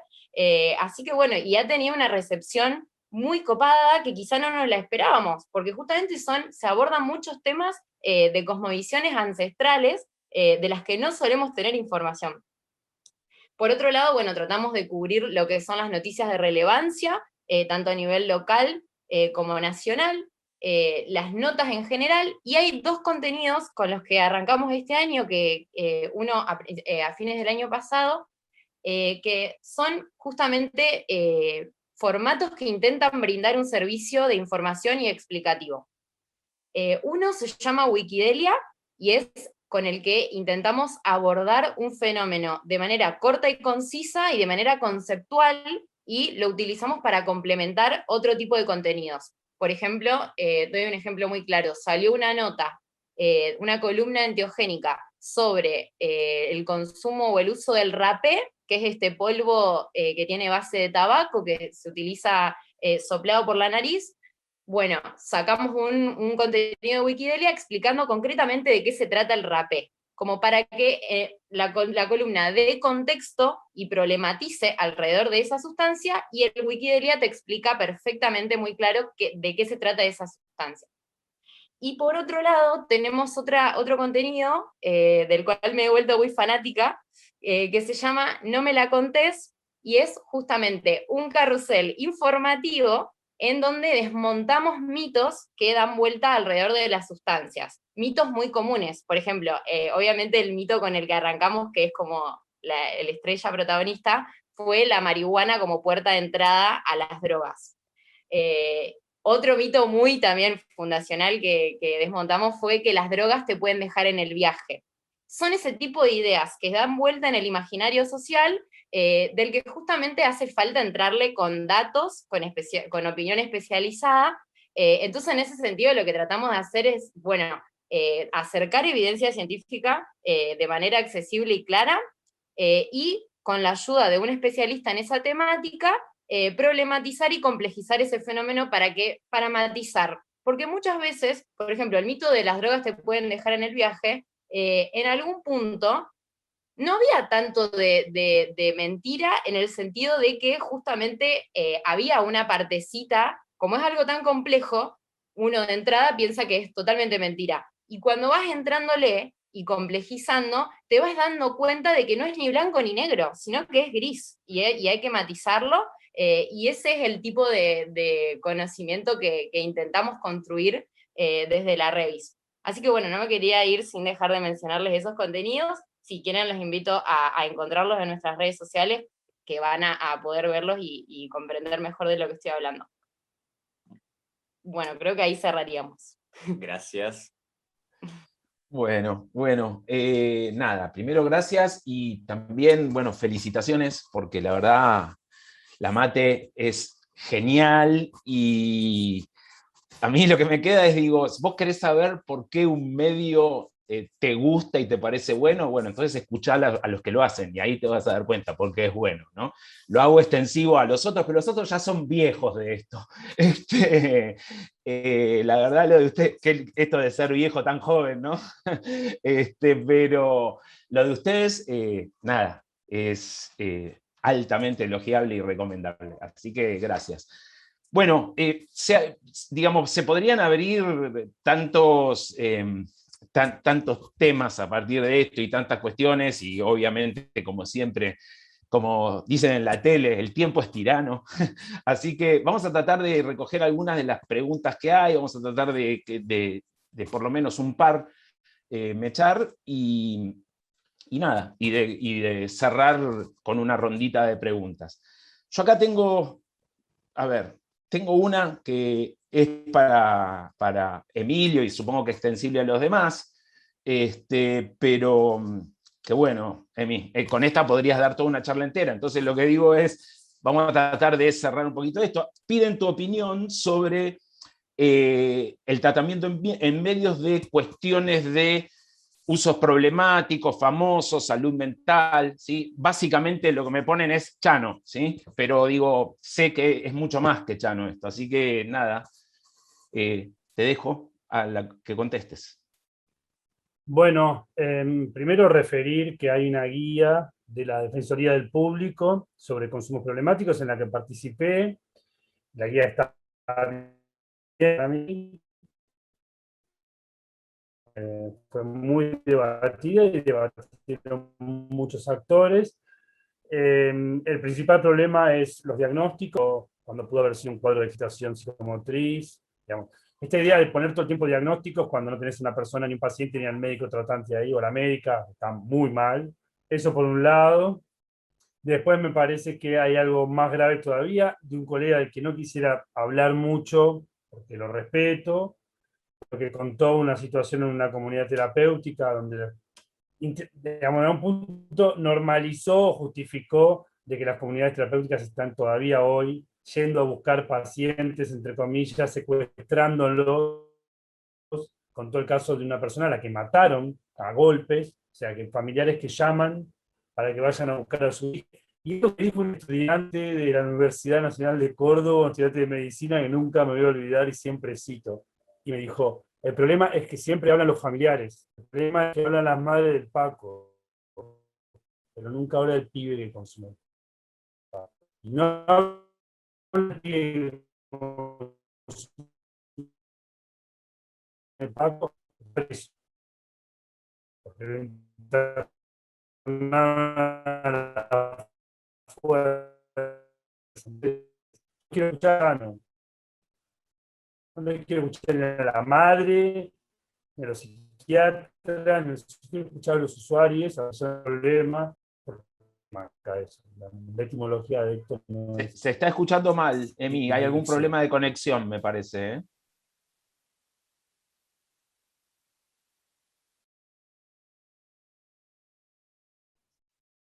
así que bueno, y ha tenido una recepción muy copada que quizá no nos la esperábamos, porque justamente se abordan muchos temas de cosmovisiones ancestrales de las que no solemos tener información. Por otro lado, bueno, tratamos de cubrir lo que son las noticias de relevancia, tanto a nivel local como nacional, las notas en general, y hay dos contenidos con los que arrancamos este año, que uno a fines del año pasado, que son justamente formatos que intentan brindar un servicio de información y explicativo. Uno se llama Wikidelia, y es con el que intentamos abordar un fenómeno de manera corta y concisa y de manera conceptual, y lo utilizamos para complementar otro tipo de contenidos. Por ejemplo, doy un ejemplo muy claro, salió una nota, una columna enteogénica sobre el consumo o el uso del rapé, que es este polvo que tiene base de tabaco, que se utiliza soplado por la nariz. Bueno, sacamos un contenido de Wikidelia explicando concretamente de qué se trata el rapé, como para que la columna dé contexto y problematice alrededor de esa sustancia, y el Wikidelia te explica perfectamente, muy claro, de qué se trata esa sustancia. Y por otro lado, tenemos otro contenido, del cual me he vuelto muy fanática, que se llama No me la contés, y es justamente un carrusel informativo en donde desmontamos mitos que dan vuelta alrededor de las sustancias. Mitos muy comunes, por ejemplo, obviamente el mito con el que arrancamos, que es como la estrella protagonista, fue la marihuana como puerta de entrada a las drogas. Otro mito muy también fundacional que desmontamos fue que las drogas te pueden dejar en el viaje. Son ese tipo de ideas que dan vuelta en el imaginario social, del que justamente hace falta entrarle con datos, con opinión especializada. Entonces, en ese sentido, lo que tratamos de hacer es, bueno, acercar evidencia científica de manera accesible y clara, y con la ayuda de un especialista en esa temática, problematizar y complejizar ese fenómeno para matizar. Porque muchas veces, por ejemplo, el mito de las drogas te pueden dejar en el viaje, en algún punto no había tanto de mentira, en el sentido de que justamente había una partecita, como es algo tan complejo, uno de entrada piensa que es totalmente mentira. Y cuando vas entrándole y complejizando, te vas dando cuenta de que no es ni blanco ni negro, sino que es gris, y hay que matizarlo, y ese es el tipo de conocimiento que intentamos construir desde la Revis. Así que bueno, no me quería ir sin dejar de mencionarles esos contenidos. Si quieren, los invito a encontrarlos en nuestras redes sociales, que van a poder verlos y comprender mejor de lo que estoy hablando. Bueno, creo que ahí cerraríamos. Gracias. Bueno, nada, primero gracias, y también, bueno, felicitaciones, porque la verdad, la mate es genial, y a mí lo que me queda es, digo, vos querés saber por qué un medio te gusta y te parece bueno, entonces escuchá a los que lo hacen, y ahí te vas a dar cuenta por qué es bueno, ¿no? Lo hago extensivo a los otros, pero los otros ya son viejos de esto. La verdad, lo de usted, que esto de ser viejo tan joven, ¿no? Pero lo de ustedes, nada, es altamente elogiable y recomendable, así que gracias. Bueno, digamos, se podrían abrir tantos tantos temas a partir de esto y tantas cuestiones, y obviamente, como siempre, como dicen en la tele, el tiempo es tirano. Así que vamos a tratar de recoger algunas de las preguntas que hay, vamos a tratar de por lo menos un par mechar y nada, y de cerrar con una rondita de preguntas. Yo acá tengo, a ver, tengo una que es para Emilio y supongo que extensible a los demás, pero que bueno, Emi, con esta podrías dar toda una charla entera. Entonces lo que digo es, vamos a tratar de cerrar un poquito esto. Piden tu opinión sobre el tratamiento en medios de cuestiones de usos problemáticos, famosos, salud mental, ¿sí? Básicamente lo que me ponen es Chano, ¿sí? Pero digo, sé que es mucho más que Chano esto, así que nada, te dejo a la que contestes. Bueno, primero referir que hay una guía de la Defensoría del Público sobre consumos problemáticos en la que participé. La guía está bien para mí. Fue muy debatida y debatieron muchos actores. El principal problema es los diagnósticos, cuando pudo haber sido un cuadro de excitación psicomotriz. Digamos. Esta idea de poner todo el tiempo diagnósticos cuando no tenés una persona, ni un paciente, ni al médico tratante ahí, o la médica, está muy mal. Eso por un lado. Después me parece que hay algo más grave todavía, de un colega del que no quisiera hablar mucho, porque lo respeto, porque contó una situación en una comunidad terapéutica donde, digamos, a un punto normalizó o justificó de que las comunidades terapéuticas están todavía hoy yendo a buscar pacientes, entre comillas, secuestrándolos. Contó el caso de una persona a la que mataron a golpes, o sea, que familiares que llaman para que vayan a buscar a su hijo. Y esto que dijo un estudiante de la Universidad Nacional de Córdoba, estudiante de medicina, que nunca me voy a olvidar y siempre cito. Y me dijo, el problema es que siempre hablan los familiares, el problema es que hablan las madres del Paco, pero nunca habla del pibe que consume. Y no habla del pibe que consume el Paco, preso. Porque quiero escuchar, no quiero escuchar ni a la madre, ni a los psiquiatras, ni quiero escuchar a los usuarios, a los problemas, porque eso, la etimología de esto no es. Se está escuchando mal, Emi, hay algún problema de conexión, me parece, ¿eh?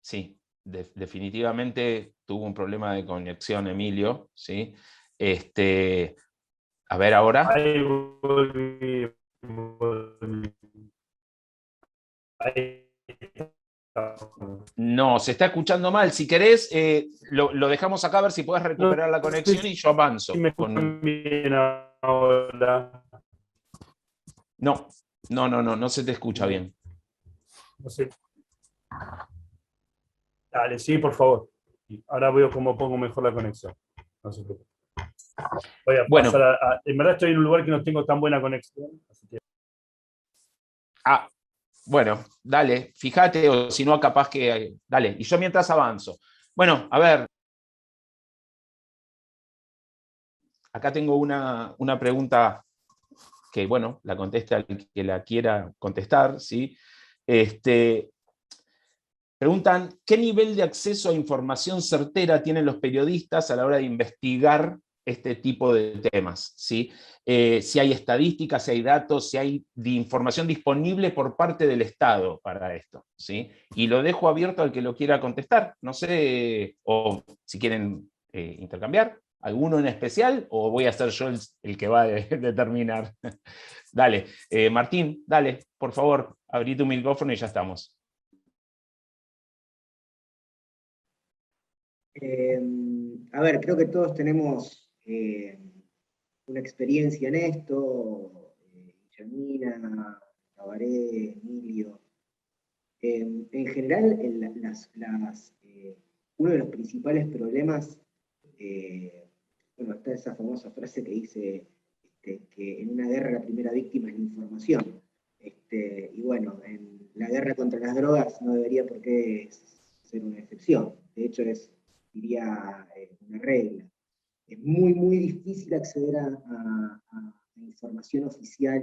Sí, definitivamente tuvo un problema de conexión, Emilio, ¿sí? A ver ahora. Ahí volví. Ahí está. No, se está escuchando mal. Si querés, lo dejamos acá a ver si puedes recuperar la conexión y yo avanzo. Si me escuchan bien ahora. No, no se te escucha bien. No sé. Dale, sí, por favor. Ahora veo cómo pongo mejor la conexión. No se preocupe. Voy a Bueno, pasar en verdad estoy en un lugar que no tengo tan buena conexión. Así que... bueno, dale, fíjate, o si no, capaz que. Dale, y yo mientras avanzo. Bueno, a ver. Acá tengo una pregunta que, bueno, la contesta el que la quiera contestar, ¿sí? Preguntan, ¿qué nivel de acceso a información certera tienen los periodistas a la hora de investigar este tipo de temas? ¿Sí? Si hay estadísticas, si hay datos, si hay información disponible por parte del Estado para esto, ¿sí? Y lo dejo abierto al que lo quiera contestar. No sé, o si quieren intercambiar, alguno en especial, o voy a ser yo el que va a determinar. Dale, Martín, dale, por favor, abrí tu micrófono y ya estamos. A ver, creo que todos tenemos una experiencia en esto, Janina, Tabaré, Emilio. En general, uno de los principales problemas, bueno, está esa famosa frase que dice que en una guerra la primera víctima es la información. y bueno, en la guerra contra las drogas no debería por qué ser una excepción. De hecho, diría, una regla. Es muy, muy difícil acceder a información oficial,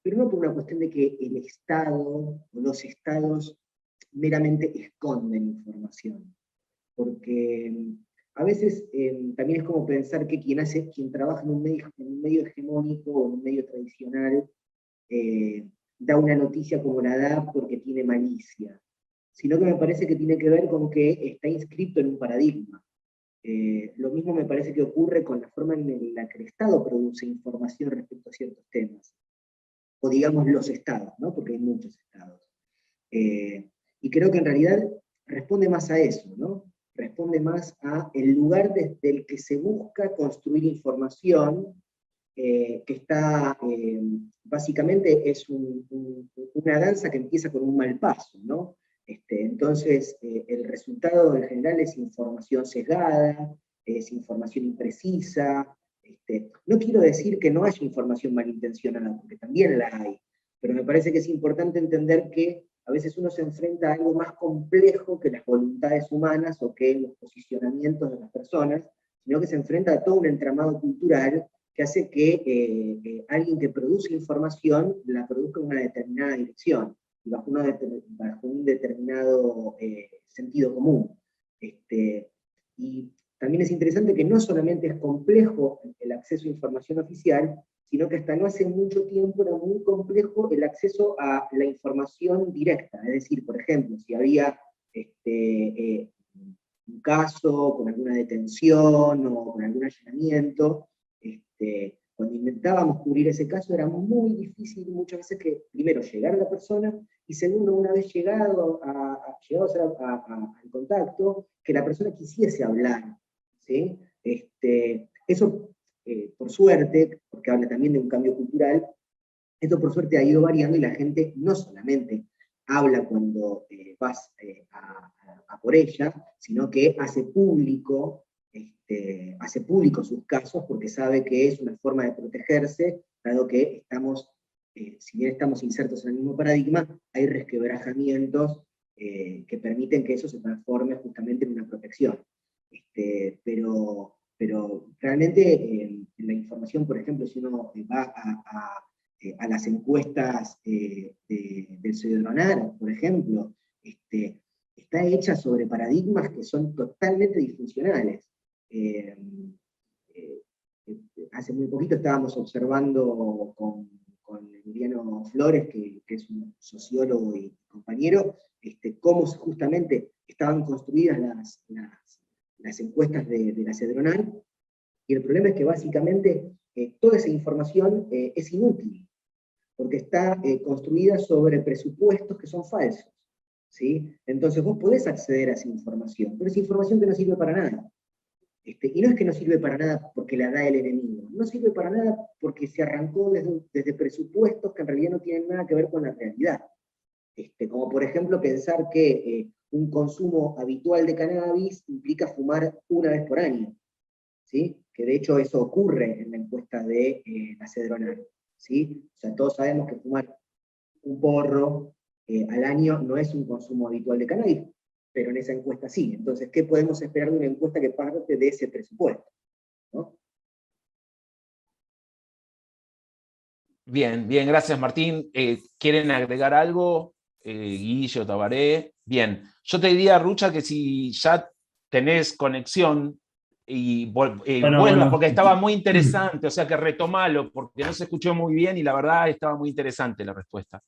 pero no por una cuestión de que el Estado o los estados meramente esconden información, porque a veces también es como pensar que quien trabaja en un medio hegemónico o en un medio tradicional da una noticia como la da porque tiene malicia, sino que me parece que tiene que ver con que está inscrito en un paradigma. Lo mismo me parece que ocurre con la forma en la que el Estado produce información respecto a ciertos temas, o digamos los estados, ¿no? Porque hay muchos estados. Y creo que en realidad responde más a eso, ¿no? Responde más a el lugar desde el que se busca construir información, que está, básicamente es una danza que empieza con un mal paso, ¿no? Entonces, el resultado en general es información sesgada, es información imprecisa. No quiero decir que no haya información malintencionada, porque también la hay, pero me parece que es importante entender que a veces uno se enfrenta a algo más complejo que las voluntades humanas o que los posicionamientos de las personas, sino que se enfrenta a todo un entramado cultural que hace que alguien que produce información la produzca en una determinada dirección, y bajo un determinado sentido común. Y también es interesante que no solamente es complejo el acceso a información oficial, sino que hasta no hace mucho tiempo era muy complejo el acceso a la información directa. Es decir, por ejemplo, si había un caso con alguna detención o con algún allanamiento, cuando intentábamos cubrir ese caso era muy difícil muchas veces que, primero, llegar a la persona, y segundo, una vez llegados al contacto, que la persona quisiese hablar, ¿sí? Eso, por suerte, porque habla también de un cambio cultural, esto por suerte ha ido variando y la gente no solamente habla cuando vas a por ella, sino que hace público sus casos porque sabe que es una forma de protegerse, dado que estamos, si bien estamos insertos en el mismo paradigma, hay resquebrajamientos que permiten que eso se transforme justamente en una protección. Pero realmente la información, por ejemplo, si uno va a las encuestas del Cedronar, por ejemplo, está hecha sobre paradigmas que son totalmente disfuncionales. Hace muy poquito estábamos observando con Emiliano Flores, que es un sociólogo y compañero, cómo justamente estaban construidas las encuestas de la Cedronar, y el problema es que básicamente toda esa información es inútil, porque está construida sobre presupuestos que son falsos, ¿sí? Entonces vos podés acceder a esa información, pero es información que no sirve para nada. Y no es que no sirve para nada porque la da el enemigo, no sirve para nada porque se arrancó desde presupuestos que en realidad no tienen nada que ver con la realidad. Como por ejemplo pensar que un consumo habitual de cannabis implica fumar una vez por año, ¿sí? Que de hecho eso ocurre en la encuesta de la Cedronar, ¿sí? O sea, todos sabemos que fumar un porro al año no es un consumo habitual de cannabis, pero en esa encuesta sí. Entonces, ¿qué podemos esperar de una encuesta que parte de ese presupuesto? ¿No? Bien, bien, gracias Martín. ¿Quieren agregar algo? Guillo, Tabaré. Bien, yo te diría, Rucha, que si ya tenés conexión y vuelvas, porque estaba muy interesante, o sea que retomalo, porque no se escuchó muy bien y la verdad estaba muy interesante la respuesta.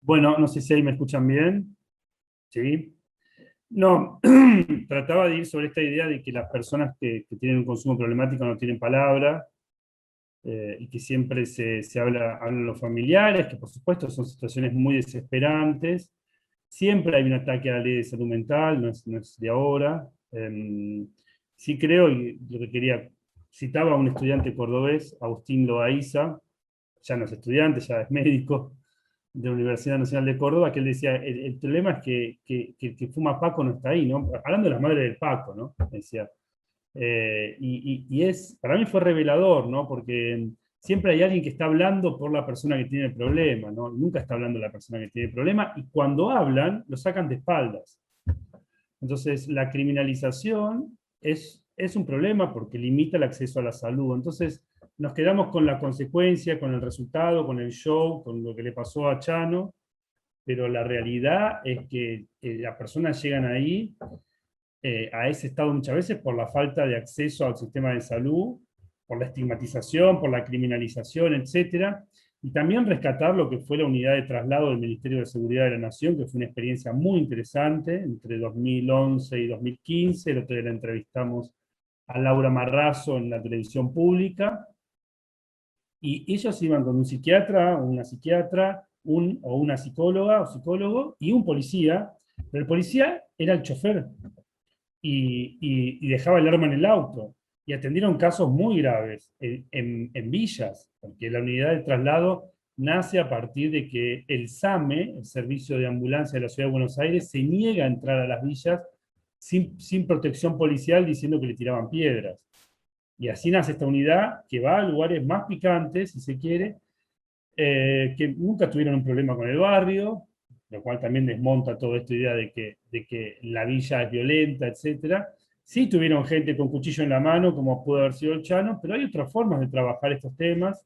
Bueno, no sé si ahí me escuchan bien. ¿Sí? No, trataba de ir sobre esta idea de que las personas que tienen un consumo problemático no tienen palabra, y que siempre se hablan los familiares, que por supuesto son situaciones muy desesperantes. Siempre hay un ataque a la ley de salud mental, no es de ahora. Sí creo, y lo que quería, citaba a un estudiante cordobés, Agustín Loaiza, ya no es estudiante, ya es médico, de la Universidad Nacional de Córdoba, que él decía, el problema es que el que fuma Paco no está ahí, ¿no? Hablando de las madres del Paco, ¿no? Decía. Para mí fue revelador, ¿no? Porque siempre hay alguien que está hablando por la persona que tiene el problema, ¿no? Nunca está hablando la persona que tiene el problema, y cuando hablan, lo sacan de espaldas. Entonces, la criminalización es un problema porque limita el acceso a la salud. Entonces, nos quedamos con la consecuencia, con el resultado, con el show, con lo que le pasó a Chano, pero la realidad es que las personas llegan ahí, a ese estado muchas veces por la falta de acceso al sistema de salud, por la estigmatización, por la criminalización, etc. Y también rescatar lo que fue la unidad de traslado del Ministerio de Seguridad de la Nación, que fue una experiencia muy interesante, entre 2011 y 2015, el otro día la entrevistamos a Laura Marrazzo en la televisión pública, y ellos iban con un psiquiatra, una psiquiatra, o una psicóloga o psicólogo, y un policía, pero el policía era el chofer, y dejaba el arma en el auto, y atendieron casos muy graves en villas, porque la unidad de traslado nace a partir de que el SAME, el Servicio de Ambulancia de la Ciudad de Buenos Aires, se niega a entrar a las villas sin protección policial, diciendo que le tiraban piedras. Y así nace esta unidad que va a lugares más picantes, si se quiere, que nunca tuvieron un problema con el barrio, lo cual también desmonta toda esta idea de que la villa es violenta, etc. Sí tuvieron gente con cuchillo en la mano, como pudo haber sido el Chano, pero hay otras formas de trabajar estos temas,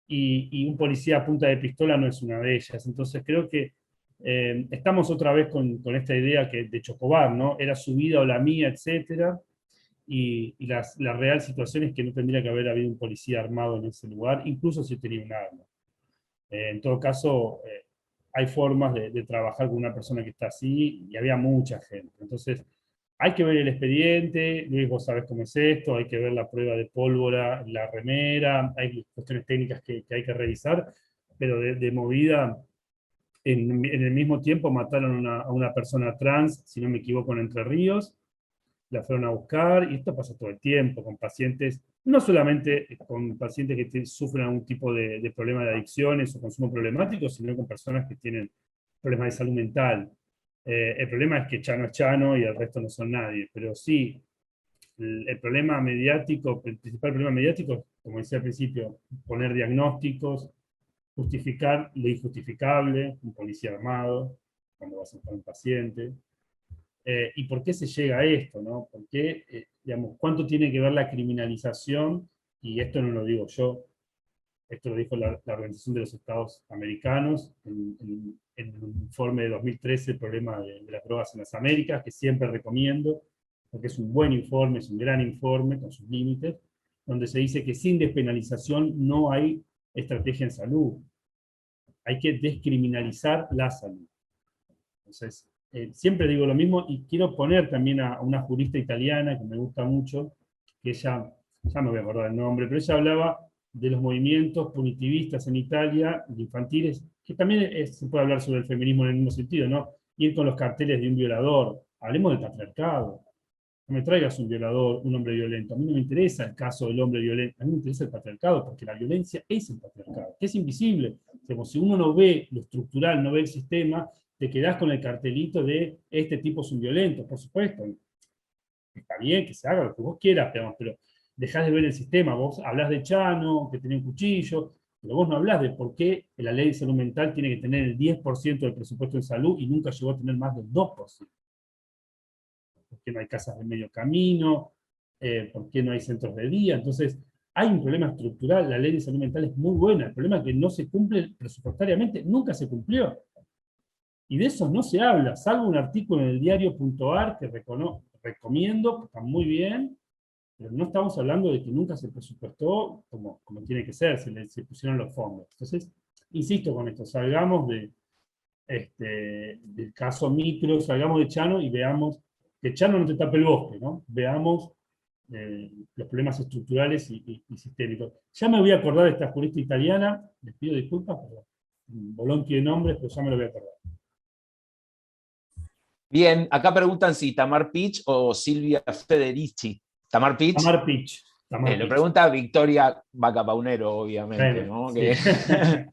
y un policía a punta de pistola no es una de ellas. Entonces creo que estamos otra vez con esta idea de Chocobar, ¿no? Era su vida o la mía, etc. Y la real situación es que no tendría que haber habido un policía armado en ese lugar, incluso si tenía un arma. En todo caso, hay formas de trabajar con una persona que está así, y había mucha gente. Entonces, hay que ver el expediente. Luis, vos sabés cómo es esto, hay que ver la prueba de pólvora, la remera, hay cuestiones técnicas que hay que revisar, pero de movida, en el mismo tiempo mataron a una persona trans, si no me equivoco, en Entre Ríos, la fueron a buscar, y esto pasa todo el tiempo, con pacientes, no solamente con pacientes que sufren algún tipo de problema de adicciones o consumo problemático, sino con personas que tienen problemas de salud mental. El problema es que Chano es Chano y el resto no son nadie, pero sí, el problema mediático, el principal problema mediático, como decía al principio, poner diagnósticos, justificar lo injustificable, un policía armado, cuando vas a entrar un paciente. ¿Y por qué se llega a esto, ¿no? ¿Por qué, digamos, cuánto tiene que ver la criminalización? Y esto no lo digo yo, esto lo dijo la Organización de los Estados Americanos en un informe de 2013, el problema de las drogas en las Américas, que siempre recomiendo, porque es un buen informe, es un gran informe, con sus límites, donde se dice que sin despenalización no hay estrategia en salud. Hay que descriminalizar la salud. Entonces, siempre digo lo mismo, y quiero poner también a una jurista italiana que me gusta mucho, que ella, ya me voy a acordar el nombre, pero ella hablaba de los movimientos punitivistas en Italia, infantiles, que también se puede hablar sobre el feminismo en el mismo sentido, ¿no? Ir con los carteles de un violador. Hablemos del patriarcado. No me traigas un violador, un hombre violento. A mí no me interesa el caso del hombre violento, a mí me interesa el patriarcado, porque la violencia es el patriarcado, que es invisible. Como si uno no ve lo estructural, no ve el sistema, te quedás con el cartelito de este tipo es un violento. Por supuesto, está bien que se haga lo que vos quieras, pero dejás de ver el sistema. Vos hablás de Chano, que tenía un cuchillo, pero vos no hablás de por qué la ley de salud mental tiene que tener el 10% del presupuesto en salud y nunca llegó a tener más del 2%. ¿Por qué no hay casas de medio camino? ¿Por qué no hay centros de día? Entonces, hay un problema estructural. La ley de salud mental es muy buena. El problema es que no se cumple presupuestariamente, nunca se cumplió. Y de eso no se habla, salvo un artículo en el diario.ar que recomiendo, que está muy bien, pero no estamos hablando de que nunca se presupuestó como tiene que ser, se pusieron los fondos. Entonces, insisto con esto, salgamos del caso micro, salgamos de Chano y veamos que Chano no te tape el bosque, ¿no? Veamos los problemas estructurales y sistémicos. Ya me voy a acordar de esta jurista italiana, les pido disculpas por un bolonqui de nombres, pero ya me lo voy a acordar. Bien, acá preguntan si Tamar Pich o Silvia Federici. ¿Tamar Pich? Tamar Pich. Lo pregunta Victoria Bacapaunero, obviamente, bueno, ¿no? sí. Que...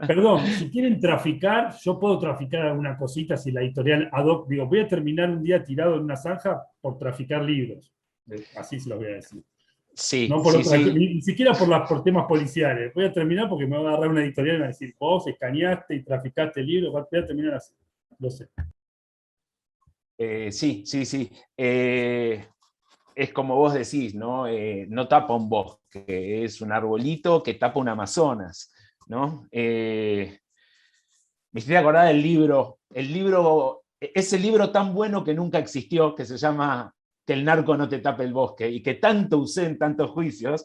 Perdón, si quieren traficar, yo puedo traficar alguna cosita si la editorial ad hoc, digo, voy a terminar un día tirado en una zanja por traficar libros. Así se los voy a decir. Sí, No por sí, otra, sí. ni siquiera por temas policiales. Voy a terminar porque me va a agarrar una editorial y me va a decir, vos escaneaste y traficaste el libro, voy a terminar así. Lo sé. Sí, sí, sí. Es como vos decís, ¿no? No tapa un bosque, es un arbolito que tapa un Amazonas, ¿no? Me hiciste acordar del libro, ese libro tan bueno que nunca existió, que se llama Que el narco no te tape el bosque, y que tanto usé en tantos juicios,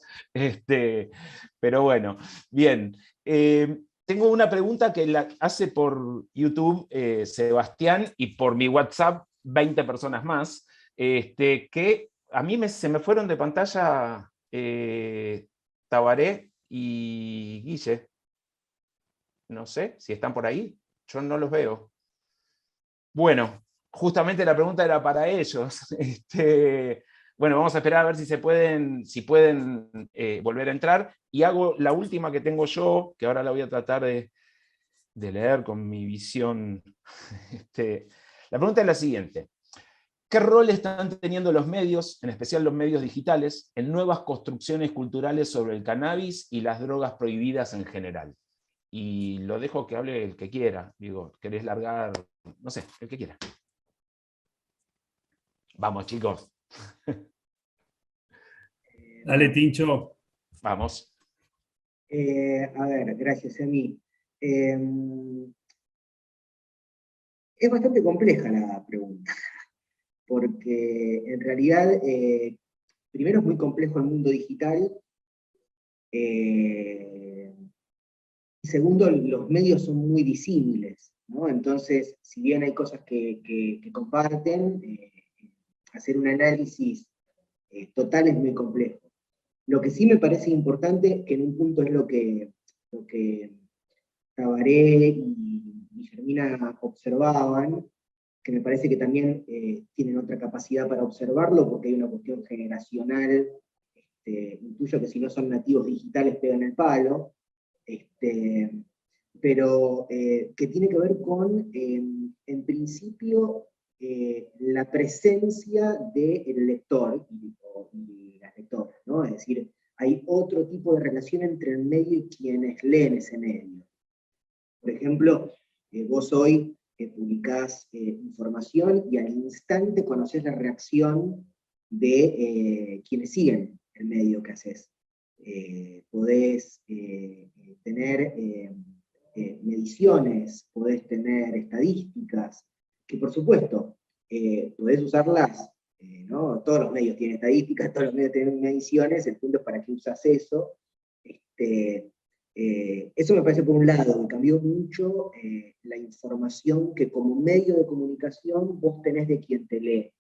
pero bueno, bien. Tengo una pregunta que la hace por YouTube Sebastián y por mi WhatsApp 20 personas más, que a mí se me fueron de pantalla Tabaré y Guille. No sé si están por ahí, yo no los veo. Bueno, justamente la pregunta era para ellos. Bueno, vamos a esperar a ver si pueden volver a entrar. Y hago la última que tengo yo, que ahora la voy a tratar de leer con mi visión. La pregunta es la siguiente. ¿Qué rol están teniendo los medios, en especial los medios digitales, en nuevas construcciones culturales sobre el cannabis y las drogas prohibidas en general? Y lo dejo que hable el que quiera. Digo, ¿querés largar? No sé, el que quiera. Vamos, chicos. Dale, Tincho. Vamos. A ver, gracias, Emi. Es bastante compleja la pregunta, porque en realidad, primero es muy complejo el mundo digital, y segundo, los medios son muy disímiles, ¿no? Entonces, si bien hay cosas que comparten, hacer un análisis total es muy complejo. Lo que sí me parece importante, que en un punto es lo que Tabaré y Guillermina observaban, que me parece que también tienen otra capacidad para observarlo, porque hay una cuestión generacional, intuyo que si no son nativos digitales pegan el palo, pero que tiene que ver con, en principio, la presencia del lector y las lectoras, ¿no? Es decir, hay otro tipo de relación entre el medio y quienes leen ese medio. Por ejemplo, vos hoy publicás información y al instante conocés la reacción de quienes siguen el medio que haces. Podés tener mediciones, podés tener estadísticas, que por supuesto podés usarlas, ¿no? Todos los medios tienen estadísticas, todos los medios tienen mediciones, el punto es para qué usas eso. Eso me parece por un lado, que cambió mucho la información que como medio de comunicación vos tenés de quien te lee.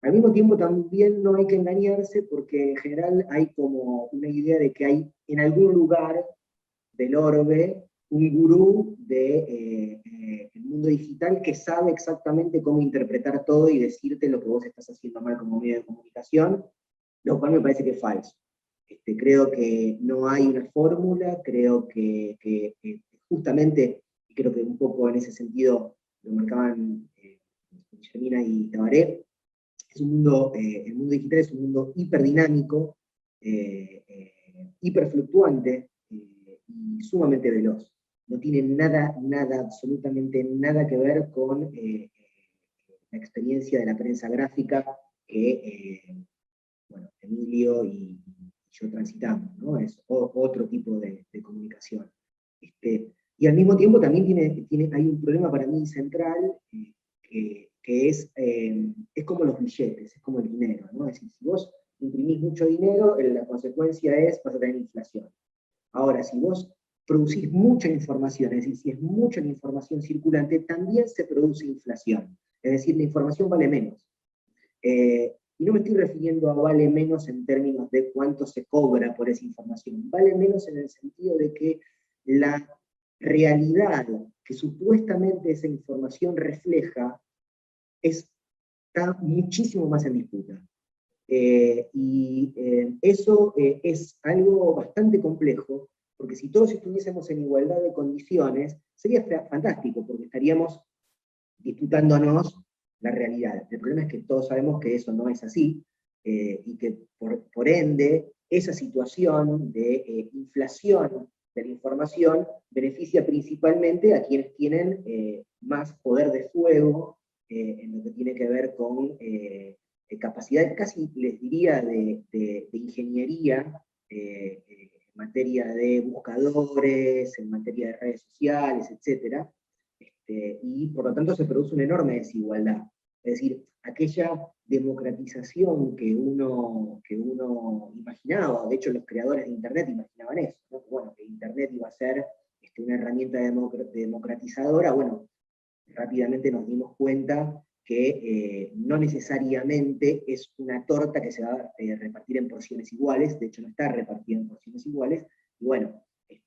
Al mismo tiempo también no hay que engañarse porque en general hay como una idea de que hay en algún lugar del orbe un gurú del mundo digital que sabe exactamente cómo interpretar todo y decirte lo que vos estás haciendo mal como medio de comunicación, lo cual me parece que es falso. Creo que no hay una fórmula, creo que justamente, y creo que un poco en ese sentido lo marcaban Guillermina y Tabaré, el mundo digital es un mundo hiperdinámico, hiperfluctuante y sumamente veloz. No tiene nada, absolutamente nada que ver con la experiencia de la prensa gráfica que bueno, Emilio y yo transitamos, ¿no? Es otro tipo de comunicación. Y al mismo tiempo también hay un problema para mí central, que es como los billetes, es como el dinero, ¿no? Es decir, si vos imprimís mucho dinero, la consecuencia vas a tener inflación. Ahora, si vos producís mucha información, es decir, si es mucha la información circulante, también se produce inflación. Es decir, la información vale menos. Y no me estoy refiriendo a vale menos en términos de cuánto se cobra por esa información, vale menos en el sentido de que la realidad que supuestamente esa información refleja está muchísimo más en disputa. Eso es algo bastante complejo, porque si todos estuviésemos en igualdad de condiciones, sería fantástico, porque estaríamos disputándonos la realidad. El problema es que todos sabemos que eso no es así, y que por ende esa situación de inflación de la información beneficia principalmente a quienes tienen más poder de fuego en lo que tiene que ver con capacidad, casi les diría, de ingeniería, en materia de buscadores, en materia de redes sociales, etc. Y por lo tanto se produce una enorme desigualdad. Es decir, aquella democratización que uno imaginaba, de hecho los creadores de Internet imaginaban eso, ¿no? Bueno, que Internet iba a ser una herramienta democratizadora, bueno, rápidamente nos dimos cuenta que no necesariamente es una torta que se va a repartir en porciones iguales, de hecho no está repartida en porciones iguales, y bueno,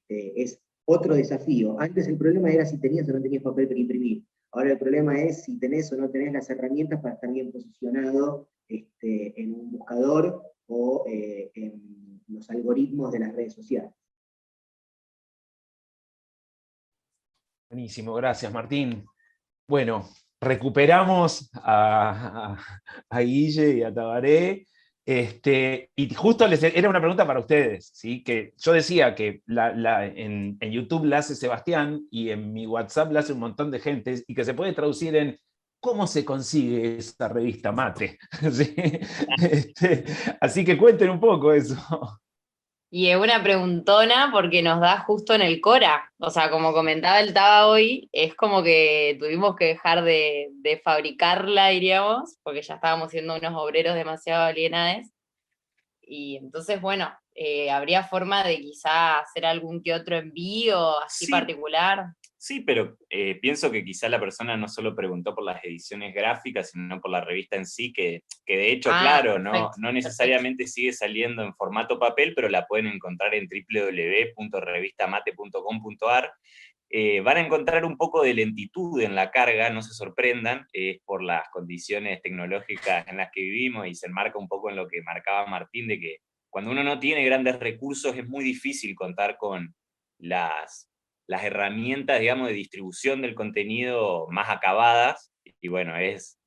es otro desafío. Antes el problema era si tenías o no tenías papel para imprimir, ahora el problema es si tenés o no tenés las herramientas para estar bien posicionado en un buscador o en los algoritmos de las redes sociales. Buenísimo, gracias Martín. Bueno, recuperamos a Guille y a Tabaré, y justo era una pregunta para ustedes, ¿sí? Que yo decía que en YouTube la hace Sebastián y en mi WhatsApp la hace un montón de gente, y que se puede traducir en ¿cómo se consigue esa revista Mate? ¿Sí? Así que cuenten un poco eso. Y es una preguntona porque nos da justo en el Cora. O sea, como comentaba el Taba hoy, es como que tuvimos que dejar de fabricarla, diríamos, porque ya estábamos siendo unos obreros demasiado alienados. Y entonces, bueno, habría forma de quizá hacer algún que otro envío así Sí, particular. sí, pero pienso que quizá la persona no solo preguntó por las ediciones gráficas, sino por la revista en sí, que de hecho, claro, no necesariamente sigue saliendo en formato papel, pero la pueden encontrar en www.revistamate.com.ar. Van a encontrar un poco de lentitud en la carga, no se sorprendan, por las condiciones tecnológicas en las que vivimos, y se enmarca un poco en lo que marcaba Martín, de que cuando uno no tiene grandes recursos es muy difícil contar con las herramientas, digamos, de distribución del contenido más acabadas, y bueno, es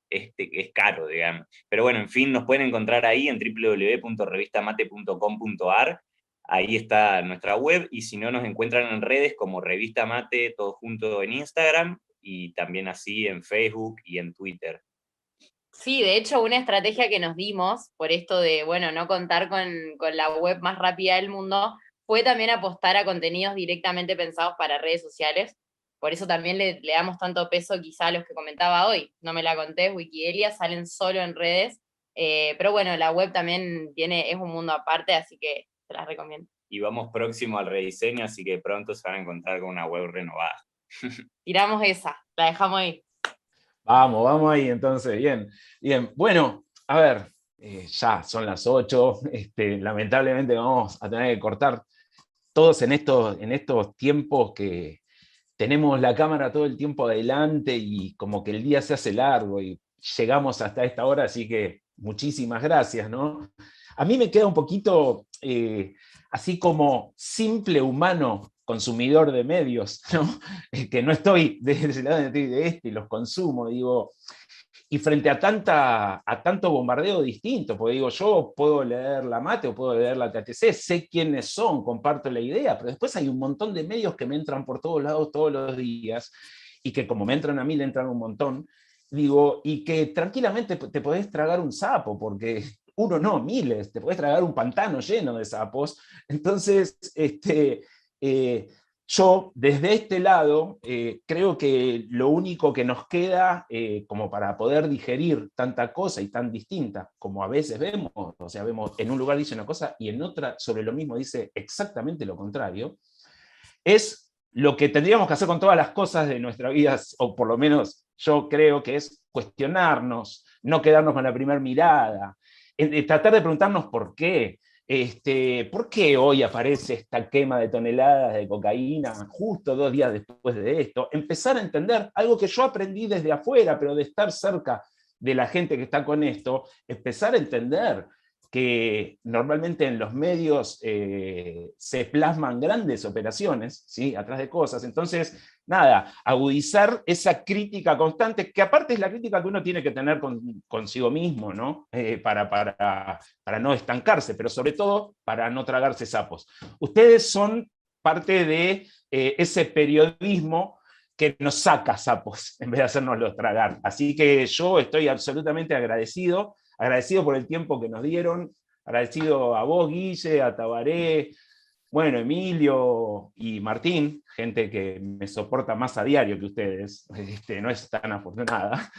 caro, digamos. Pero bueno, en fin, nos pueden encontrar ahí en www.revistamate.com.ar, ahí está nuestra web, y si no, nos encuentran en redes como Revista Mate, todo junto en Instagram, y también así en Facebook y en Twitter. Sí, de hecho, una estrategia que nos dimos por esto de, bueno, no contar con la web más rápida del mundo, fue también apostar a contenidos directamente pensados para redes sociales. Por eso también le damos tanto peso quizá a los que comentaba hoy. No me la conté, Wikidelia, salen solo en redes. Pero bueno, la web también es un mundo aparte, así que se las recomiendo. Y vamos próximo al rediseño, así que pronto se van a encontrar con una web renovada. Tiramos esa, la dejamos ahí. Vamos ahí entonces, bien. Bueno, a ver, ya son las 8, lamentablemente vamos a tener que cortar todos en estos tiempos que tenemos la cámara todo el tiempo adelante y como que el día se hace largo y llegamos hasta esta hora, así que muchísimas gracias, ¿no? A mí me queda un poquito así como simple humano consumidor de medios, ¿no? Que no estoy de ese lado, estoy de y los consumo, digo, y frente a tanto bombardeo distinto, porque digo, yo puedo leer la Mate o puedo leer la THC, sé quiénes son, comparto la idea, pero después hay un montón de medios que me entran por todos lados todos los días, y que como me entran a mí, le entran un montón, digo, y que tranquilamente te podés tragar un sapo, porque uno no, miles, te podés tragar un pantano lleno de sapos. Entonces, yo, desde este lado, creo que lo único que nos queda como para poder digerir tanta cosa y tan distinta, como a veces vemos, o sea, vemos en un lugar dice una cosa y en otra sobre lo mismo dice exactamente lo contrario, es lo que tendríamos que hacer con todas las cosas de nuestra vida, o por lo menos yo creo que es cuestionarnos, no quedarnos con la primera mirada, tratar de preguntarnos por qué. ¿Por qué hoy aparece esta quema de toneladas de cocaína justo 2 días después de esto? Empezar a entender algo que yo aprendí desde afuera, pero de estar cerca de la gente que está con esto, empezar a entender que normalmente en los medios se plasman grandes operaciones, ¿sí? Atrás de cosas. Entonces, nada, agudizar esa crítica constante, que aparte es la crítica que uno tiene que tener consigo mismo, ¿no? Para no estancarse, pero sobre todo para no tragarse sapos. Ustedes son parte de ese periodismo que nos saca sapos en vez de hacérnoslos tragar. Así que yo estoy absolutamente agradecido por el tiempo que nos dieron, agradecido a vos, Guille, a Tabaré, bueno, Emilio y Martín, gente que me soporta más a diario que ustedes, no es tan afortunada.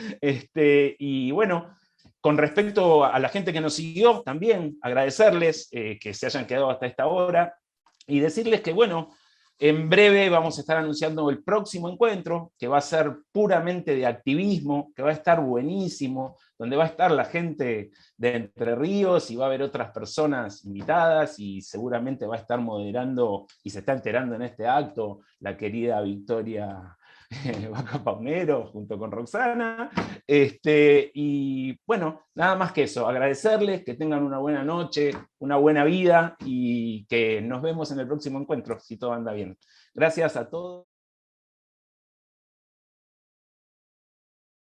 Y bueno, con respecto a la gente que nos siguió, también agradecerles que se hayan quedado hasta esta hora y decirles que, bueno, en breve vamos a estar anunciando el próximo encuentro, que va a ser puramente de activismo, que va a estar buenísimo, donde va a estar la gente de Entre Ríos y va a haber otras personas invitadas y seguramente va a estar moderando, y se está enterando en este acto, la querida Victoria Vaca Paunero junto con Roxana. Y bueno, nada más que eso, agradecerles, que tengan una buena noche, una buena vida y que nos vemos en el próximo encuentro, si todo anda bien. Gracias a todos.